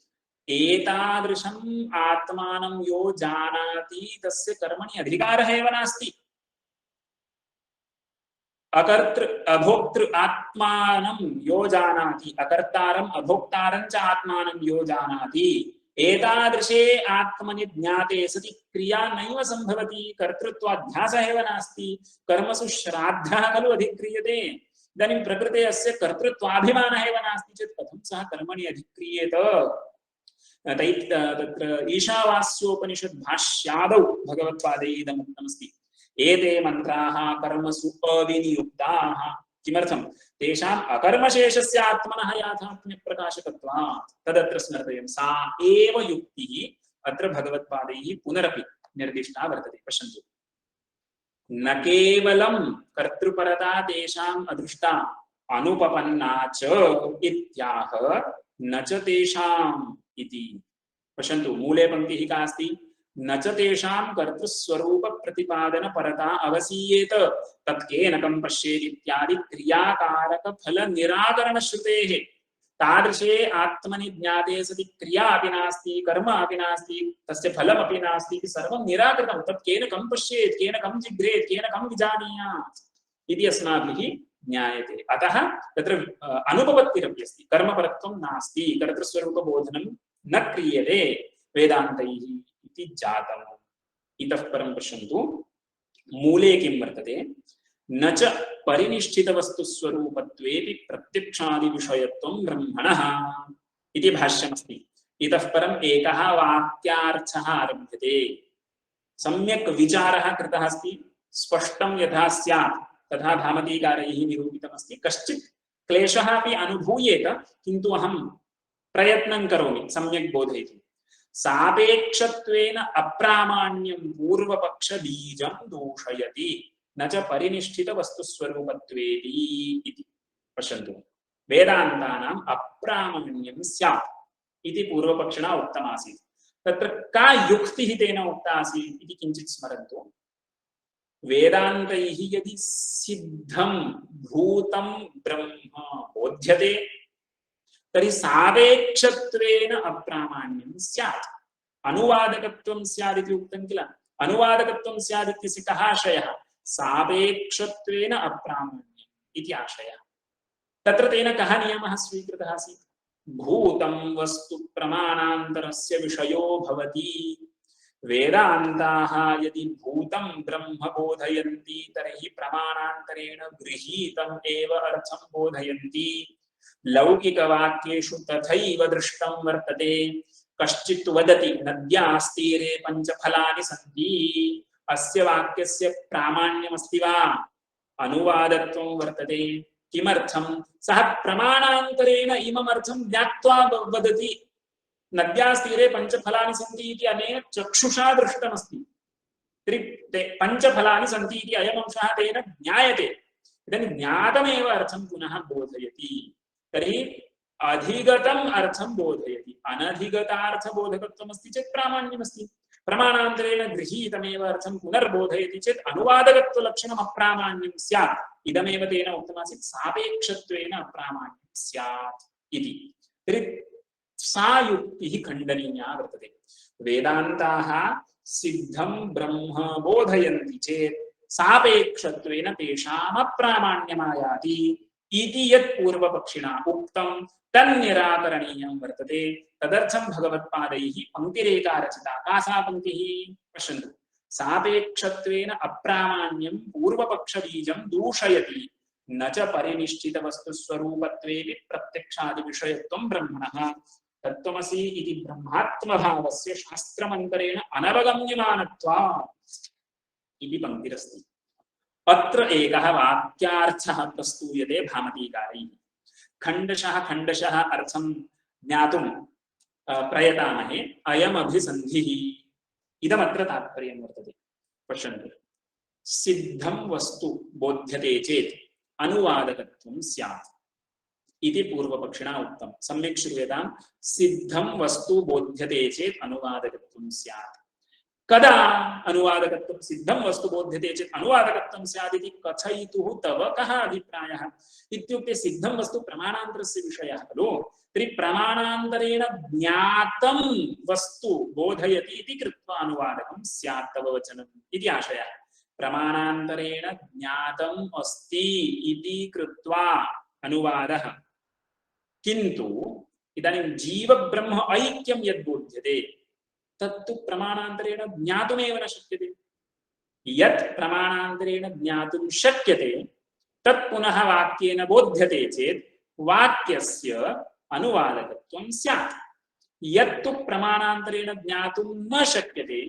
A: एतादृशम् आत्मानं यो जानाति तस्य कर्मणि अधिकारः एव नास्ति। अकर्तृ अभोक्तृ आत्मानं यो जानाति, अकर्तारम् अभोक्तारं च आत्मानं यो जानाति, एतादृशे आत्मनि ज्ञाते सति क्रिया नैव संभवति, कर्तृत्वाध्यासः एव नास्ति, कर्मसु श्राद्धः खलु अधिक्रियते। इदानीं प्रकृते अस्य कर्तृत्वाभिमानः एव नास्ति चेत् कथं सः कर्मणि अधिक्रियेत? तत्र ईशावास्योपनिषद्भाष्यादौ भगवत्पादैः इदमुक्तमस्ति, एते मन्त्राः कर्मसु अविनियुक्ताः। किमर्थं? तेषाम् अकर्मशेषस्य आत्मनः याथात्म्यप्रकाशकत्वात्। तदत्र स्मर्तव्यं। सा एव युक्तिः अत्र भगवत्पादैः पुनरपि निर्दिष्टा वर्तते। पश्यन्तु, न केवलं कर्तृपरता तेषाम् अदृष्टा अनुपपन्ना च इत्याह न च तेषाम् इति। पश्यन्तु, मूले पङ्क्तिः का अस्ति? न च तेषां कर्तृस्वरूप प्रतिपादन परता अवसीयेत तत्केनकं पश्येत् इत्यादि क्रियाकारक फल निराकरण श्रुतेः। तादृशे आत्मनि ज्ञाते सति क्रिया अपि नास्ति, कर्म अपि नास्ति, तस्य फलमपि नास्ति इति सर्वं निराकृतं। तत् केनकं पश्येत्, केनकं जिघ्रेत्, केनकं विजानीयात् इति अस्माभिः ज्ञायते। अतः तत्र अनुपपत्तिरपि अस्ति, कर्मपरत्वं नास्ति, कर्तृस्वरूपबोधनं न क्रियते वेदान्तैः इति जातम्। इतः परं पश्यन्तु, मूले किं वर्तते? न च परिनिष्ठितवस्तुस्वरूपत्वेपि प्रत्यक्षादिविषयत्वं ब्रह्मणः इति भाष्यमस्ति। इतः परम् एकः वाक्यार्थः आरभ्यते। सम्यक् विचारः कृतः अस्ति, स्पष्टं यथा स्यात् तथा भामतीकारैः निरूपितमस्ति। कश्चित् क्लेशः अपि अनुभूयेत, किन्तु अहं प्रयत्नं करोमि सम्यक् बोधयितुम्। सापेक्षत्वेन अप्रामाण्यं पूर्वपक्षबीजं दूषयति, न च परिनिष्ठितवस्तुस्वरूपत्वेपि इति। पश्यन्तु, वेदान्तानाम् अप्रामाण्यं स्यात् इति पूर्वपक्षिणा उक्तमासीत्। तत्र का युक्तिः तेन उक्ता आसीत् इति किञ्चित् स्मरन्तु। वेदान्तैः यदि सिद्धं भूतं ब्रह्म बोध्यते तर्हि सापेक्षत्वेन अप्रामाण्यं स्यात्। अनुवादकत्वं स्यात् इति उक्तं किल। अनुवादकत्वं स्यात् इत्यस्य कः आशयः? सापेक्षत्वेन अप्रामाण्यम् इति आशयः। तत्र तेन कः नियमः स्वीकृतः आसीत्? भूतं वस्तु प्रमाणान्तरस्य विषयो भवति। वेदान्ताः यदि भूतं ब्रह्म बोधयन्ति तर्हि प्रमाणान्तरेण गृहीतम् एव अर्थं बोधयन्ति। लौकिकवाक्येषु तथैव दृष्टं वर्तते। कश्चित् वदति नद्यास्तीरे पञ्चफलानि सन्ति। अस्य वाक्यस्य प्रामाण्यमस्ति वा? अनुवादत्वं वर्तते। किमर्थं? सः प्रमाणान्तरेण इमम् अर्थं ज्ञात्वा वदति। नद्यास्तीरे पञ्चफलानि सन्ति इति अनेन चक्षुषा दृष्टमस्ति। तर्हि पञ्चफलानि सन्ति इति अयम् अंशः तेन ज्ञायते। इदानीं ज्ञातमेव अर्थं पुनः बोधयति। तर्हि अधिगतम् अर्थं बोधयति। अनधिगतार्थबोधकत्वमस्ति चेत् प्रामाण्यमस्ति। प्रमाणान्तरेण गृहीतमेव अर्थं पुनर्बोधयति चेत् अनुवादकत्वलक्षणम् अप्रामाण्यं स्यात्। इदमेव तेन उक्तमासीत् सापेक्षत्वेन अप्रामाण्यं स्यात् इति। तर्हि सा युक्तिः खण्डनीया वर्तते। वेदान्ताः सिद्धं ब्रह्म बोधयन्ति चेत् सापेक्षत्वेन तेषाम् अप्रामाण्यमायाति इति यत् पूर्वपक्षिणा उक्तं तन्निराकरणीयं वर्तते। तदर्थं भगवत्पादैः पङ्क्तिरेका रचिता। का सा पङ्क्तिः? पश्यन्तु। सापेक्षत्वेन अप्रामाण्यं पूर्वपक्षबीजं दूषयति न च परिनिश्चितवस्तुस्वरूपत्वेऽपि प्रत्यक्षादिविषयत्वं ब्रह्मणः। तत्त्वमसि इति ब्रह्मात्मभावस्य शास्त्रमन्तरेण अनवगम्यमानत्वात् इति पङ्क्तिरस्ति। अत्र एकः वाक्यार्थः प्रस्तूयते भामतीकारैः। खण्डशः अर्थं ज्ञातुं प्रयतामहे। अयमभिसन्धिः इदमत्र तात्पर्यं वर्तते। पश्यन्तु। सिद्धं वस्तु बोध्यते चेत् अनुवादकत्वं स्यात् इति पूर्वपक्षिणा उक्तं। सम्यक् श्रूयताम्। सिद्धं वस्तु बोध्यते चेत् अनुवादकत्वं स्यात्। कदा अनुवादकत्वं? सिद्धं वस्तु बोध्यते चेत् अनुवादकत्वं स्यात् इति कथयितुः तव कः अभिप्रायः? इत्युक्ते सिद्धं वस्तु प्रमाणान्तरस्य विषयः खलु। तर्हि प्रमाणान्तरेण ज्ञातं वस्तु बोधयति इति कृत्वा अनुवादकं स्यात् तव वचनम् इति आशयः। प्रमाणान्तरेण ज्ञातम् अस्ति इति कृत्वा अनुवादः। किन्तु इदानीं जीवब्रह्म ऐक्यं यद् बोध्यते तत्तु प्रमाणान्तरेण ज्ञातुमेव न शक्यते। यत् प्रमाणान्तरेण ज्ञातुं शक्यते तत् पुनः वाक्येन बोध्यते चेत् वाक्यस्य अनुवादकत्वं स्यात्। यत्तु प्रमाणान्तरेण ज्ञातुं न शक्यते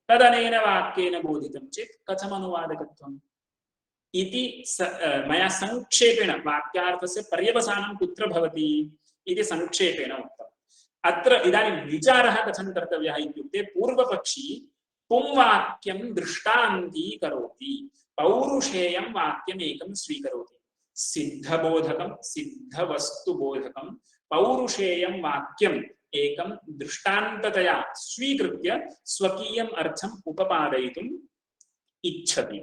A: तदनेन वाक्येन बोधितं चेत् कथम् अनुवादकत्वम् इति मया संक्षेपेण वाक्यार्थस्य पर्यवसानं कुत्र भवति इति संक्षेपेण उक्तम्। अत्र इदानीं विचारः कथं कर्तव्यः इत्युक्ते पूर्वपक्षी पुंवाक्यं दृष्टान्तीकरोति। पौरुषेयं वाक्यमेकं स्वीकरोति। सिद्धबोधकं सिद्धवस्तुबोधकं पौरुषेयं वाक्यम् एकं दृष्टान्ततया स्वीकृत्य स्वकीयम् अर्थम् उपपादयितुम् इच्छति।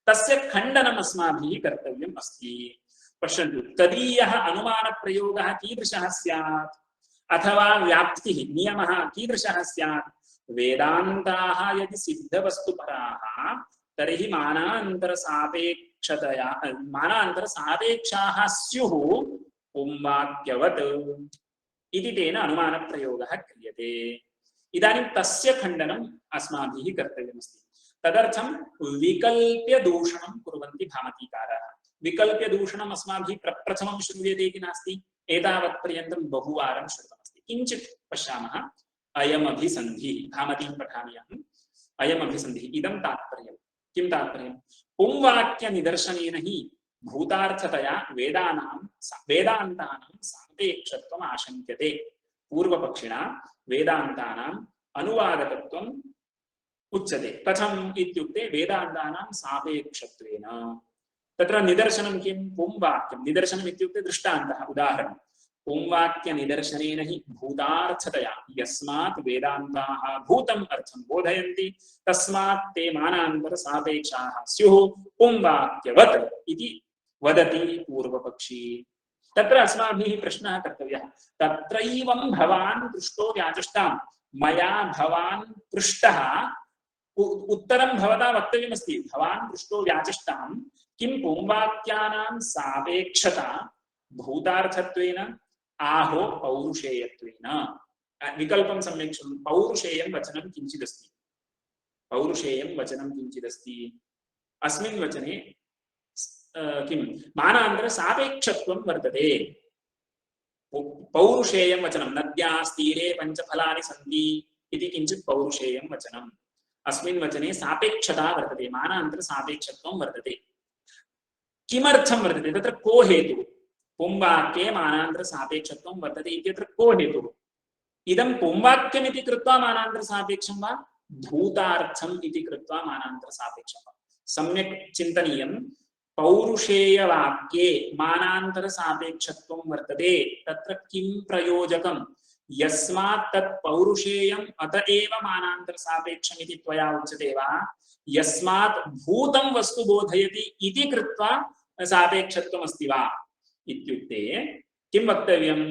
A: तस्य खण्डनम् अस्माभिः कर्तव्यम् अस्ति। पश्यन्तु। तदीयः अनुमानप्रयोगः कीदृशः स्यात् अथवा व्याप्तिः नियमः कीदृशः स्यात्? वेदान्ताः यदि सिद्धवस्तुपराः तर्हि मानान्तरसापेक्षाः स्युः पुंवाक्यवत् इति तेन अनुमानप्रयोगः क्रियते। इदानीं तस्य खण्डनम् अस्माभिः कर्तव्यमस्ति। तदर्थं विकल्प्य दूषणं कुर्वन्ति भामतीकाराः। विकल्प्य दूषणम् अस्माभिः प्रप्रथमं श्रूयते इति नास्ति। एतावत्पर्यन्तं बहुवारं श्रुतमस्ति। किञ्चित् पश्यामः। अयमभिसन्धिः। भामतीं पठामि अहम्। अयमभिसन्धिः इदं तात्पर्यं। किं तात्पर्यं? पुंवाक्यनिदर्शनेन हि भूतार्थतया वेदान्तानां सापेक्षत्वम् आशङ्क्यते। पूर्वपक्षिणा वेदान्तानाम् अनुवादकत्वम् उच्यते। कथम् इत्युक्ते वेदान्तानां सापेक्षत्वेन। तत्र निदर्शनं किं? पुंवाक्यं। निदर्शनम् इत्युक्ते दृष्टान्तः, उदाहरणं। पुंवाक्यनिदर्शनेन हि भूतार्थतया यस्मात् वेदान्ताः भूतम् अर्थं बोधयन्ति तस्मात् ते मानान्तरसापेक्षाः स्युः पुंवाक्यवत् इति वदति पूर्वपक्षी। तत्र अस्माभिः प्रश्नः कर्तव्यः। तत्रैवं भवान् पृष्टो व्याचष्टां, मया भवान् पृष्टः, उत्तरं भवता वक्तव्यमस्ति। भवान् पृष्टो व्याचष्टां किं पुंवाक्यानां सापेक्षता भूतार्थत्वेन आहो पौरुषेयत्वेन। विकल्पं सम्यक् शृणु। पौरुषेयं वचनं किञ्चिदस्ति, पौरुषेयं वचनं किञ्चिदस्ति। अस्मिन् वचने किं मानान्तर सापेक्षत्वं वर्तते। पौरुषेयं वचनं नद्यास्तीरे पञ्चफलानि सन्ति इति किञ्चित् पौरुषेयं वचनम्। अस्मिन् वचने सापेक्षता वर्तते, मानान्तर सापेक्षत्वं वर्तते। किमर्थं वर्तते? तत्र को हेतुः? पुंवाक्ये मानान्तर सापेक्षत्वं वर्तते इत्यत्र को हेतुः? इदं पुंवाक्यमिति कृत्वा मानान्तर सापेक्षं वा भूतार्थम् इति कृत्वा मानान्तर सापेक्षं वा? सम्यक् चिन्तनीयं। पौरुषेयवाक्ये मानान्तर सापेक्षत्वं वर्तते, तत्र किं प्रयोजकं? यस्मात् तत् पौरुषेयम् अत एव मानान्तर सापेक्षम् इति त्वया उच्यते वा, यस्मात् भूतं वस्तु बोधयति इति कृत्वा सापेक्षत्वम् अस्ति वा इत्युक्ते किं वक्तव्यं?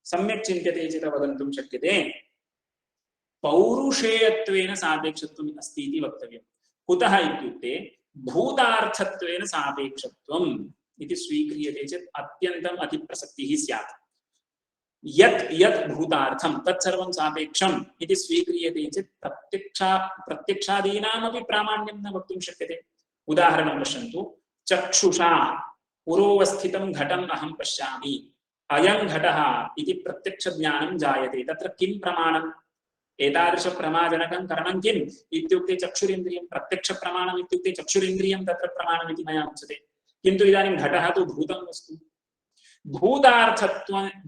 A: सम्यक् चिन्त्यते चेत् वक्तुं शक्यते पौरुषेयत्वेन सापेक्षत्वम् अस्ति इति वक्तव्यं। कुतः इत्युक्ते भूतार्थत्वेन सापेक्षत्वम् इति स्वीक्रियते चेत् अत्यन्तम् अतिप्रसक्तिः स्यात्। यत् यत् भूतार्थं तत्सर्वं सापेक्षम् इति स्वीक्रियते चेत् प्रत्यक्षादीनामपि प्रामाण्यं न वक्तुं शक्यते। उदाहरणं पश्यन्तु। चक्षुषा पुरोवस्थितं घटम् अहं पश्यामि, अयं घटः इति प्रत्यक्षज्ञानं जायते। तत्र किं प्रमाणम्? एतादृश प्रमाजनकं करणं किम् इत्युक्ते चक्षुरिन्द्रियं। प्रत्यक्ष प्रमाणम् इत्युक्ते चक्षुरिन्द्रियं तत्र प्रमाणम् इति मया उच्यते। किन्तु इदानीं घटः तु भूतं वस्तु।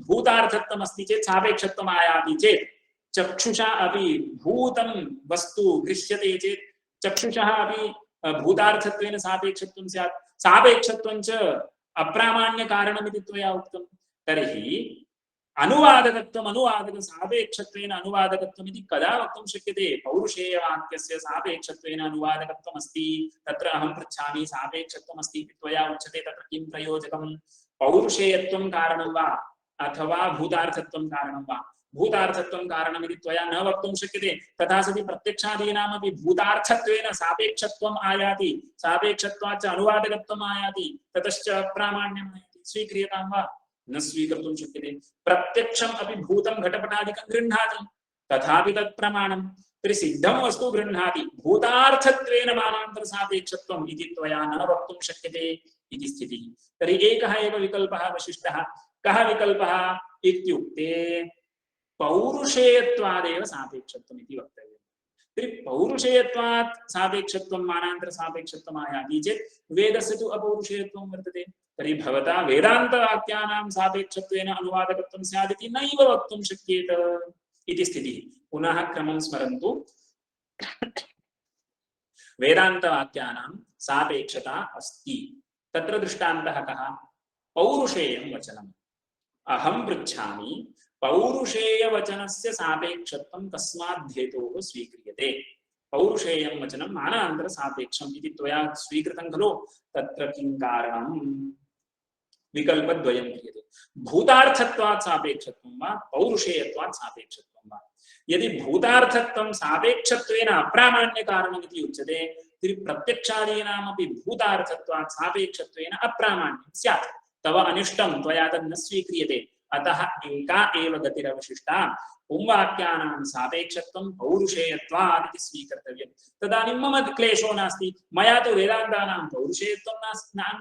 A: भूतार्थत्वम् अस्ति चेत् सापेक्षत्वम् आयाति चेत् चक्षुषा अपि भूतं वस्तु दृश्यते चेत् चक्षुषः अपि भूतार्थत्वेन सापेक्षत्वं स्यात्। सापेक्षत्वं च अप्रामाण्यकारणमिति त्वया उक्तं। तर्हि अनुवादकत्वम् अनुवादक सापेक्षत्वेन अनुवादकत्वम् इति कदा वक्तुं शक्यते? पौरुषेयवाक्यस्य सापेक्षत्वेन अनुवादकत्वम् अस्ति, तत्र अहं पृच्छामि सापेक्षत्वम् अस्ति इति त्वया उच्यते। तत्र किं प्रयोजकं? पौरुषेयत्वं कारणं वा अथवा भूतार्थत्वं कारणं वा? भूतार्थत्वं कारणमिति त्वया न वक्तुं शक्यते। तथा सति प्रत्यक्षादीनामपि भूतार्थत्वेन सापेक्षत्वम् आयाति, सापेक्षत्वाच्च अनुवादकत्वम् आयाति, ततश्च अप्रामाण्यम् आयाति। स्वीक्रियतां वा? न स्वीकर्तुं शक्यते। प्रत्यक्षम् अपि भूतं घटपटादिकं गृह्णाति, तथापि तत् प्रमाणं। तर्हि सिद्धं वस्तु गृह्णाति, भूतार्थत्वेन मानान्तर सापेक्षत्वम् इति त्वया न वक्तुं शक्यते इति स्थितिः। तर्हि एकः एव विकल्पः अवशिष्टः। कः विकल्पः इत्युक्ते पौरुषेयत्वादेव सापेक्षत्वम् इति वक्तव्यम्। तर्हि पौरुषेयत्वात् सापेक्षत्वं मानान्तर सापेक्षत्वम् आयाति चेत् वेदस्य तु अपौरुषेयत्वं वर्तते। तर्हि भवता वेदान्तवाक्यानां सापेक्षत्वेन अनुवादकत्वं स्यात् इति नैव वक्तुं शक्येत इति स्थितिः। पुनः क्रमं स्मरन्तु। वेदान्तवाक्यानां सापेक्षता अस्ति। तत्र दृष्टान्तः कः? पौरुषेयं वचनम्। अहं पृच्छामि पौरुषेयवचनस्य सापेक्षत्वं कस्मात् हेतोः स्वीक्रियते? पौरुषेयं वचनं मानान्तर सापेक्षम् इति त्वया स्वीकृतं खलु? तत्र किं कारणम्? विकल्पद्वयं क्रियते। भूतार्थत्वात् सापेक्षत्वं वा पौरुषेयत्वात् सापेक्षत्वं वा? यदि भूतार्थत्वं सापेक्षत्वेन अप्रामाण्यकारणम् इति उच्यते, तर्हि प्रत्यक्षादीनामपि भूतार्थत्वात् सापेक्षत्वेन अप्रामाण्यं स्यात्। तव अनिष्टं, त्वया तन्न स्वीक्रियते। अतः एका एव गतिरवशिष्टा। पुंवाक्यानां सापेक्षत्वं पौरुषेयत्वात् इति स्वीकर्तव्यं। तदानीं मम क्लेशो नास्ति। मया तु वेदान्तानां पौरुषेयत्वं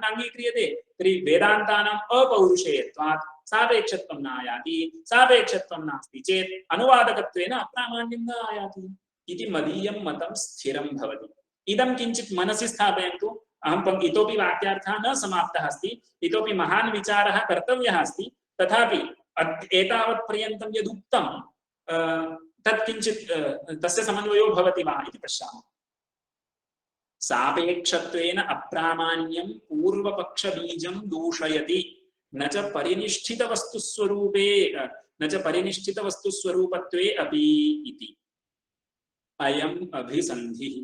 A: नाङ्गीक्रियते, तर्हि वेदान्तानाम् अपौरुषेयत्वात् सापेक्षत्वं नायाति। सापेक्षत्वं नास्ति चेत् अनुवादकत्वेन अप्रामाण्यं न आयाति इति मदीयं मतं स्थिरं भवति। इदं किञ्चित् मनसि स्थापयन्तु। अहं इतोपि वाक्यार्थः न समाप्तः अस्ति, इतोपि महान् विचारः कर्तव्यः अस्ति। तथापि एतावत्पर्यन्तं यदुक्तं तत् किञ्चित् तस्य समन्वयो भवति वा इति पश्यामः। सापेक्षत्वेन अप्रामाण्यं पूर्वपक्षबीजं दूषयति, न च परिनिष्ठितवस्तुस्वरूपे न च परिनिष्ठितवस्तुस्वरूपत्वे अपि इति अयम् अभिसन्धिः।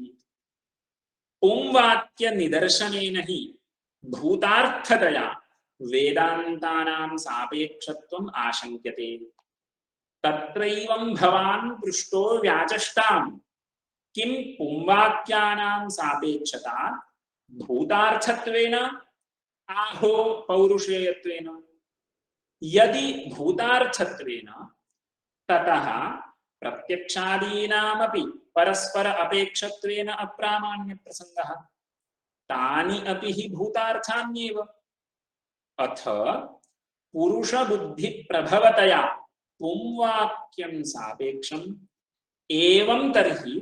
A: पुंवाक्य निदर्शनेन हि भूतार्थतया वेदान्तानां सापेक्षत्वम् आशङ्क्यते। तत्रैवं भवान् पृष्टो व्याचष्टां किं पुंवाक्यानां सापेक्षता भूतार्थत्वेन आहो पौरुषेयत्वेन। यदि भूतार्थत्वेन ततः प्रत्यक्षादीनामपि परस्पर अपेक्षत्वेन अप्रामाण्य प्रसंगः तानि अपि हि भूतार्थान्येव। अथ पुरुष बुद्धि प्रभवतया पुंवाक्यं सापेक्षम् एवं तर्हि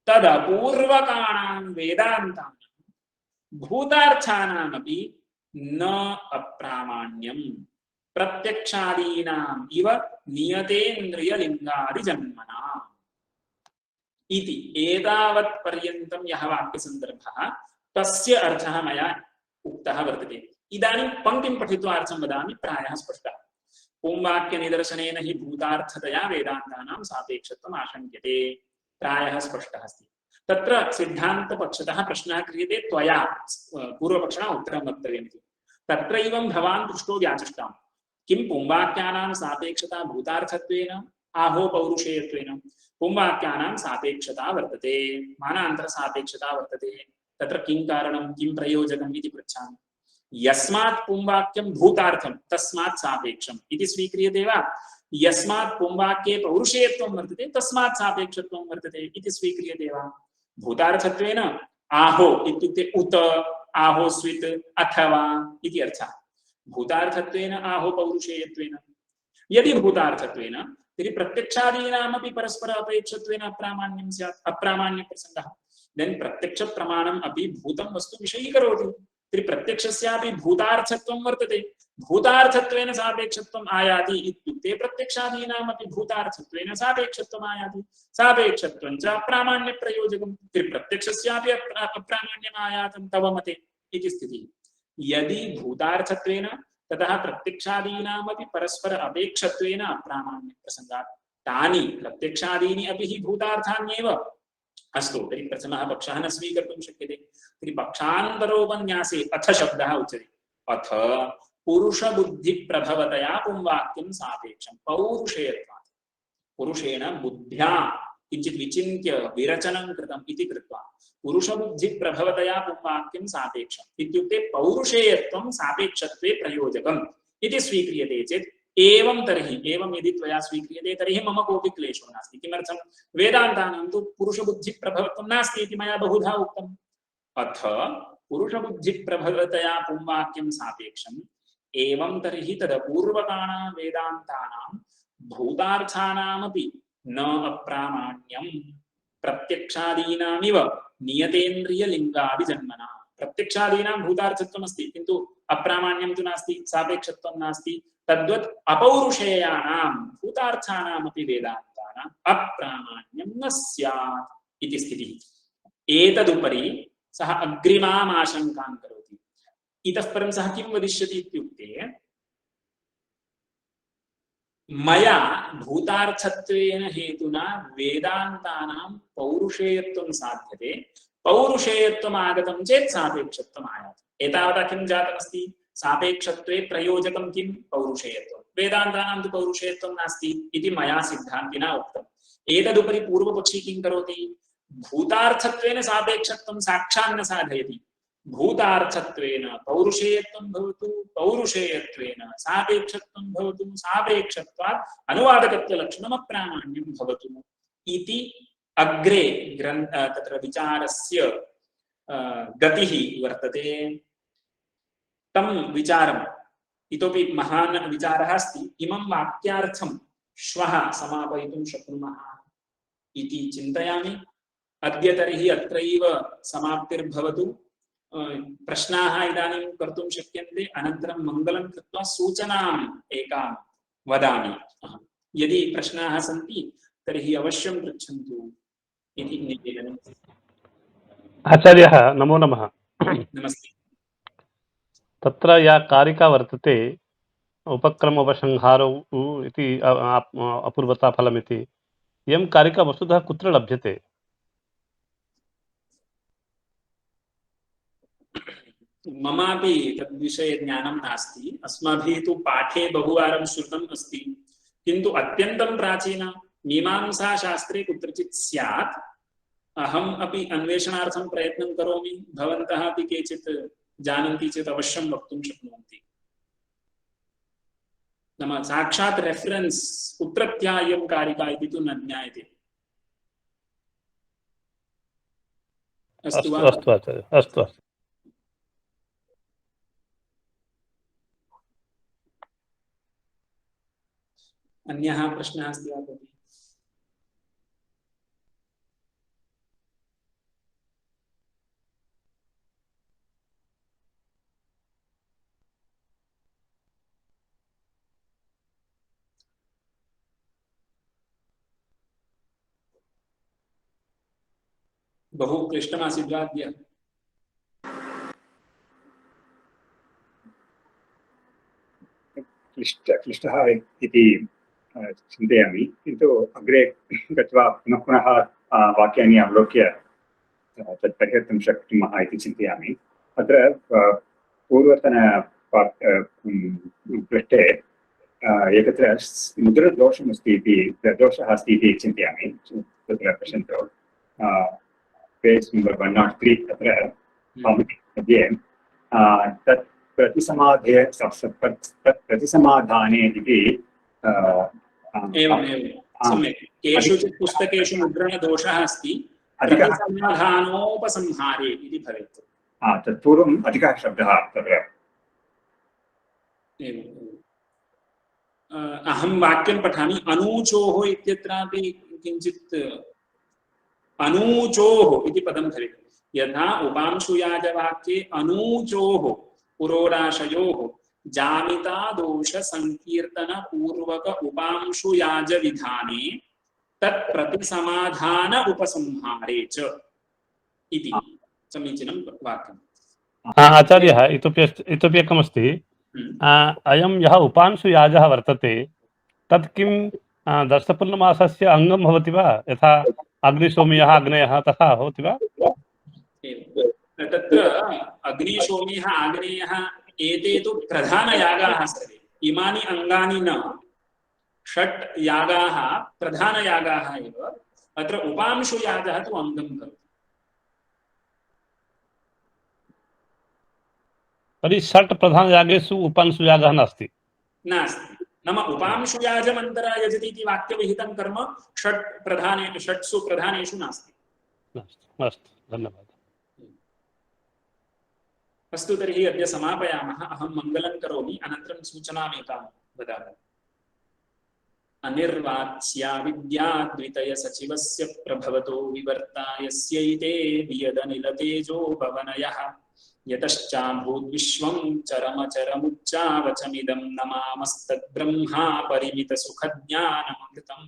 A: तदपूर्वकाणां वेदान्तानां भूतार्थानामपि न अप्रामाण्यम् प्रत्यक्षादीनाम् इव नियतेन्द्रियलिङ्गादिजन्मना इति। एतावत् पर्यन्तं यः वाक्यसन्दर्भः तस्य अर्थः मया उक्तः वर्तते। इदानीं पंक्तिं पठित्वा अर्थं वदामि, प्रायः स्पष्टः। पुंवाक्यनिदर्शनेन हि भूतार्थतया वेदान्तानां सापेक्षत्वम् आशङ्क्यते, प्रायः स्पष्टः अस्ति। तत्र सिद्धान्तपक्षतः प्रश्नः क्रियते त्वया, पूर्वपक्षिणा उत्तरं वक्तव्यमिति। तत्रैवं भवान् पृष्टो व्याचष्टां किं पुंवाक्यानां सापेक्षता भूतार्थत्वेन आहो पौरुषेयत्वेन। पुंवाक्यानां सापेक्षता वर्तते, मानान्तर सापेक्षता वर्तते। तत्र किं कारणं किं प्रयोजकम् इति पृच्छामि। यस्मात् पुंवाक्यं भूतार्थं तस्मात् सापेक्षम् इति स्वीक्रियते वा। यस्मात् पुंवाक्ये पौरुषेयत्वं वर्तते तस्मात् सापेक्षत्वं वर्तते इति स्वीक्रियते वा। भूतार्थत्वेन आहो इत्युक्ते उत, आहो स्वित्, अथवा इति अर्थः। भूतार्थत्वेन आहो पौरुषेयत्वेन। यदि भूतार्थत्वेन तर्हि प्रत्यक्षादीनामपि परस्पर अपेक्षत्वेन अप्रामाण्यं स्यात्, अप्रामाण्य प्रसंगः। देन् प्रत्यक्ष प्रमाणम् अपि भूतं वस्तु विषयीकरोति। तर्हि प्रत्यक्षस्यापि भूतार्थत्वं वर्तते। भूतार्थत्वेन सापेक्षत्वम् आयाति इत्युक्ते प्रत्यक्षादीनामपि भूतार्थत्वेन सापेक्षत्वम् आयाति। सापेक्षत्वं च अप्रामाण्यप्रयोजकं। तर्हि प्रत्यक्षस्यापि अप्रामाण्यम् आयातं तव मते इति स्थितिः। यदि भूतार्थत्वेन ततः प्रत्यक्षादीनामपि परस्पर अपेक्षत्वेन अप्रामाण्यप्रसंगात् तानि प्रत्यक्षादीनि अपि हि भूतार्थान्येव। अस्तु, तर्हि प्रथमः पक्षः न स्वीकर्तुं शक्यते। तर्हि पक्षान्तरोपन्यासे अथ शब्दः उच्यते। अथ पुरुषबुद्धिप्रभवतया पुंवाक्यं सापेक्षं पौरुषेयत्वात्। पुरुषेण बुद्ध्या किञ्चित् विचिन्त्य विरचनं कृतम् इति कृत्वा पुरुषबुद्धिप्रभवतया पुंवाक्यं सापेक्षम् इत्युक्ते पौरुषेयत्वं सापेक्षत्वे प्रयोजकम् इति स्वीक्रियते चेत् एवं तर्हि, एवं यदि त्वया स्वीक्रियते तर्हि मम कोऽपि क्लेशो नास्ति। किमर्थं, वेदान्तानां तु पुरुषबुद्धिप्रभवत्वं नास्ति इति मया बहुधा उक्तम्। अथ पुरुषबुद्धिप्रभवतया पुंवाक्यं सापेक्षम् एवं तर्हि तदपूर्वकाणां वेदान्तानां भूतार्थानामपि न अप्रामाण्यं प्रत्यक्षादीनामिव नियतेन्द्रियलिङ्गादिजन्मना। प्रत्यक्षादीनां भूतार्थत्वमस्ति किन्तु अप्रामाण्यं तु नास्ति, सापेक्षत्वं नास्ति। तद्वत् अपौरुषेयाणां भूतार्थानामपि वेदान्तानाम् अप्रामाण्यं न स्यात् इति स्थितिः। एतदुपरि सः अग्रिमाम् आशङ्कां करोति। इतः परं सः किं वदिष्यति इत्युक्ते, मया भूतार्थत्वेन हेतुना वेदान्तानां पौरुषेयत्वं साध्यते, पौरुषेयत्वम् आगतं चेत् सापेक्षत्वम् आयाति। एतावता किं जातमस्ति, सापेक्षत्वे प्रयोजकं किं, पौरुषेयत्वं। वेदान्तानां तु पौरुषेयत्वं नास्ति इति मया सिद्धान्तिना उक्तम्। एतदुपरि पूर्वपक्षी किं करोति, भूतार्थत्वेन सापेक्षत्वं साक्षात् न साधयति। भूतार्थत्वेन पौरुषेयत्वं भवतु, पौरुषेयत्वेन सापेक्षत्वं भवतु, सापेक्षत्वात् अनुवादकत्वलक्षणम् अप्रामाण्यं भवतु इति अग्रे तत्र विचारस्य गतिः वर्तते। तं विचारम् इतोपि महान् विचारः अस्ति। इमं वाक्यार्थं श्वः समापयितुं शक्नुमः इति चिन्तयामि। अद्य तर्हि अत्रैव समाप्तिर्भवतु। प्रश्नाः इदानीं कर्तुं शक्यन्ते। अनन्तरं मङ्गलं कृत्वा सूचनाम् एकां वदामि। यदि प्रश्नाः सन्ति तर्हि अवश्यं पृच्छन्तु इति निवेदनम्।
B: आचार्यः नमो नमः।
A: नमस्ते।
B: तत्र या कारिका वर्तते उपक्रमोपसंहारौ इति अपूर्वताफलमिति, इयं कारिका वस्तुतः कुत्र लभ्यते?
A: ममापि तद्विषये ज्ञानं नास्ति। अस्माभिः तु पाठे बहुवारं श्रुतम् अस्ति, किन्तु अत्यन्तं प्राचीन मीमांसाशास्त्रे कुत्रचित् स्यात्। अहम् अपि अन्वेषणार्थं प्रयत्नं करोमि। भवन्तः अपि केचित् जानन्ति चेत् अवश्यं वक्तुं शक्नुवन्ति। नाम साक्षात् रेफरेन्स् कुत्रत्या इयं कारिका इति तु न ज्ञायते। अस्तु वा?
B: अस्तु आचार्य, अस्तु अस्तु।
A: अन्यः प्रश्नः अस्ति वा भगिनि? बहु क्लिष्टमासीत् वा अद्य?
C: क्लिष्टः इति चिन्तयामि, किन्तु अग्रे गत्वा पुनः पुनः वाक्यानि अवलोक्य तत् परिहर्तुं शक्नुमः इति चिन्तयामि। अत्र पूर्वतन पृष्ठे एकत्र मुद्रदोषमस्ति इति दोषः अस्ति इति चिन्तयामि। तत्र पश्यन्तु, पेज् नम्बर् 103 तत्र मध्ये तत् प्रतिसमाधाने इति
A: एवमेव सम्यक्। केषुचित् पुस्तकेषु मुद्रणदोषः अस्ति, प्रतिसमाधानोपसंहारे इति भवेत्।
C: तत्पूर्वम् अधिकः शब्दः तत्र।
A: अहं वाक्यं पठामि। अनूचोः इत्यत्रापि किञ्चित् अनूचोः इति पदं भवेत्। यथा उपांशुयाजवाक्ये अनूचोः पुरोडाशयोः जामिता दोष संकीर्तन पूर्वक उपांशुयाज विधाने तत् प्रतिसमाधान उपसंहारे च इति समीचीनं वाक्यम्।
B: आचार्यः इतोपि एकमस्ति। अयं यः उपांशुयाजः वर्तते तत् किं दर्शपूर्णमासस्य अङ्गं भवति वा? यथा अग्निशोमयः अग्नयः तथा भवति वा?
A: तत्र अग्निशोमयः आग्नेयः एते तु प्रधानयागाः सर्वे। इमानि अङ्गानि न, 6 यागाः प्रधानयागाः एव। अत्र उपांशुयागः तु अङ्गं भवति।
B: तर्हि 6 प्रधानयागेषु उपांशुयागः नास्ति?
A: नास्ति। नाम उपांशुयाजमन्तरा यजति इति वाक्यविहितं कर्म 6 प्रधानेषु नास्ति।
B: अस्तु, धन्यवादः।
A: अस्तु, तर्हि अद्य समापयामः। अहं मङ्गलं करोमि, अनन्तरं सूचनामेकां वदामि। अनिर्वाच्या विद्या द्वितयसचिवस्य प्रभवतो विवर्ता यस्यैते वियदनिलतेजो भवनयः यतश्चाभूद्विश्वं चरमचरमुच्चावचमिदं नमामस्तद्ब्रह्मा परिमितसुखज्ञानमृतम्।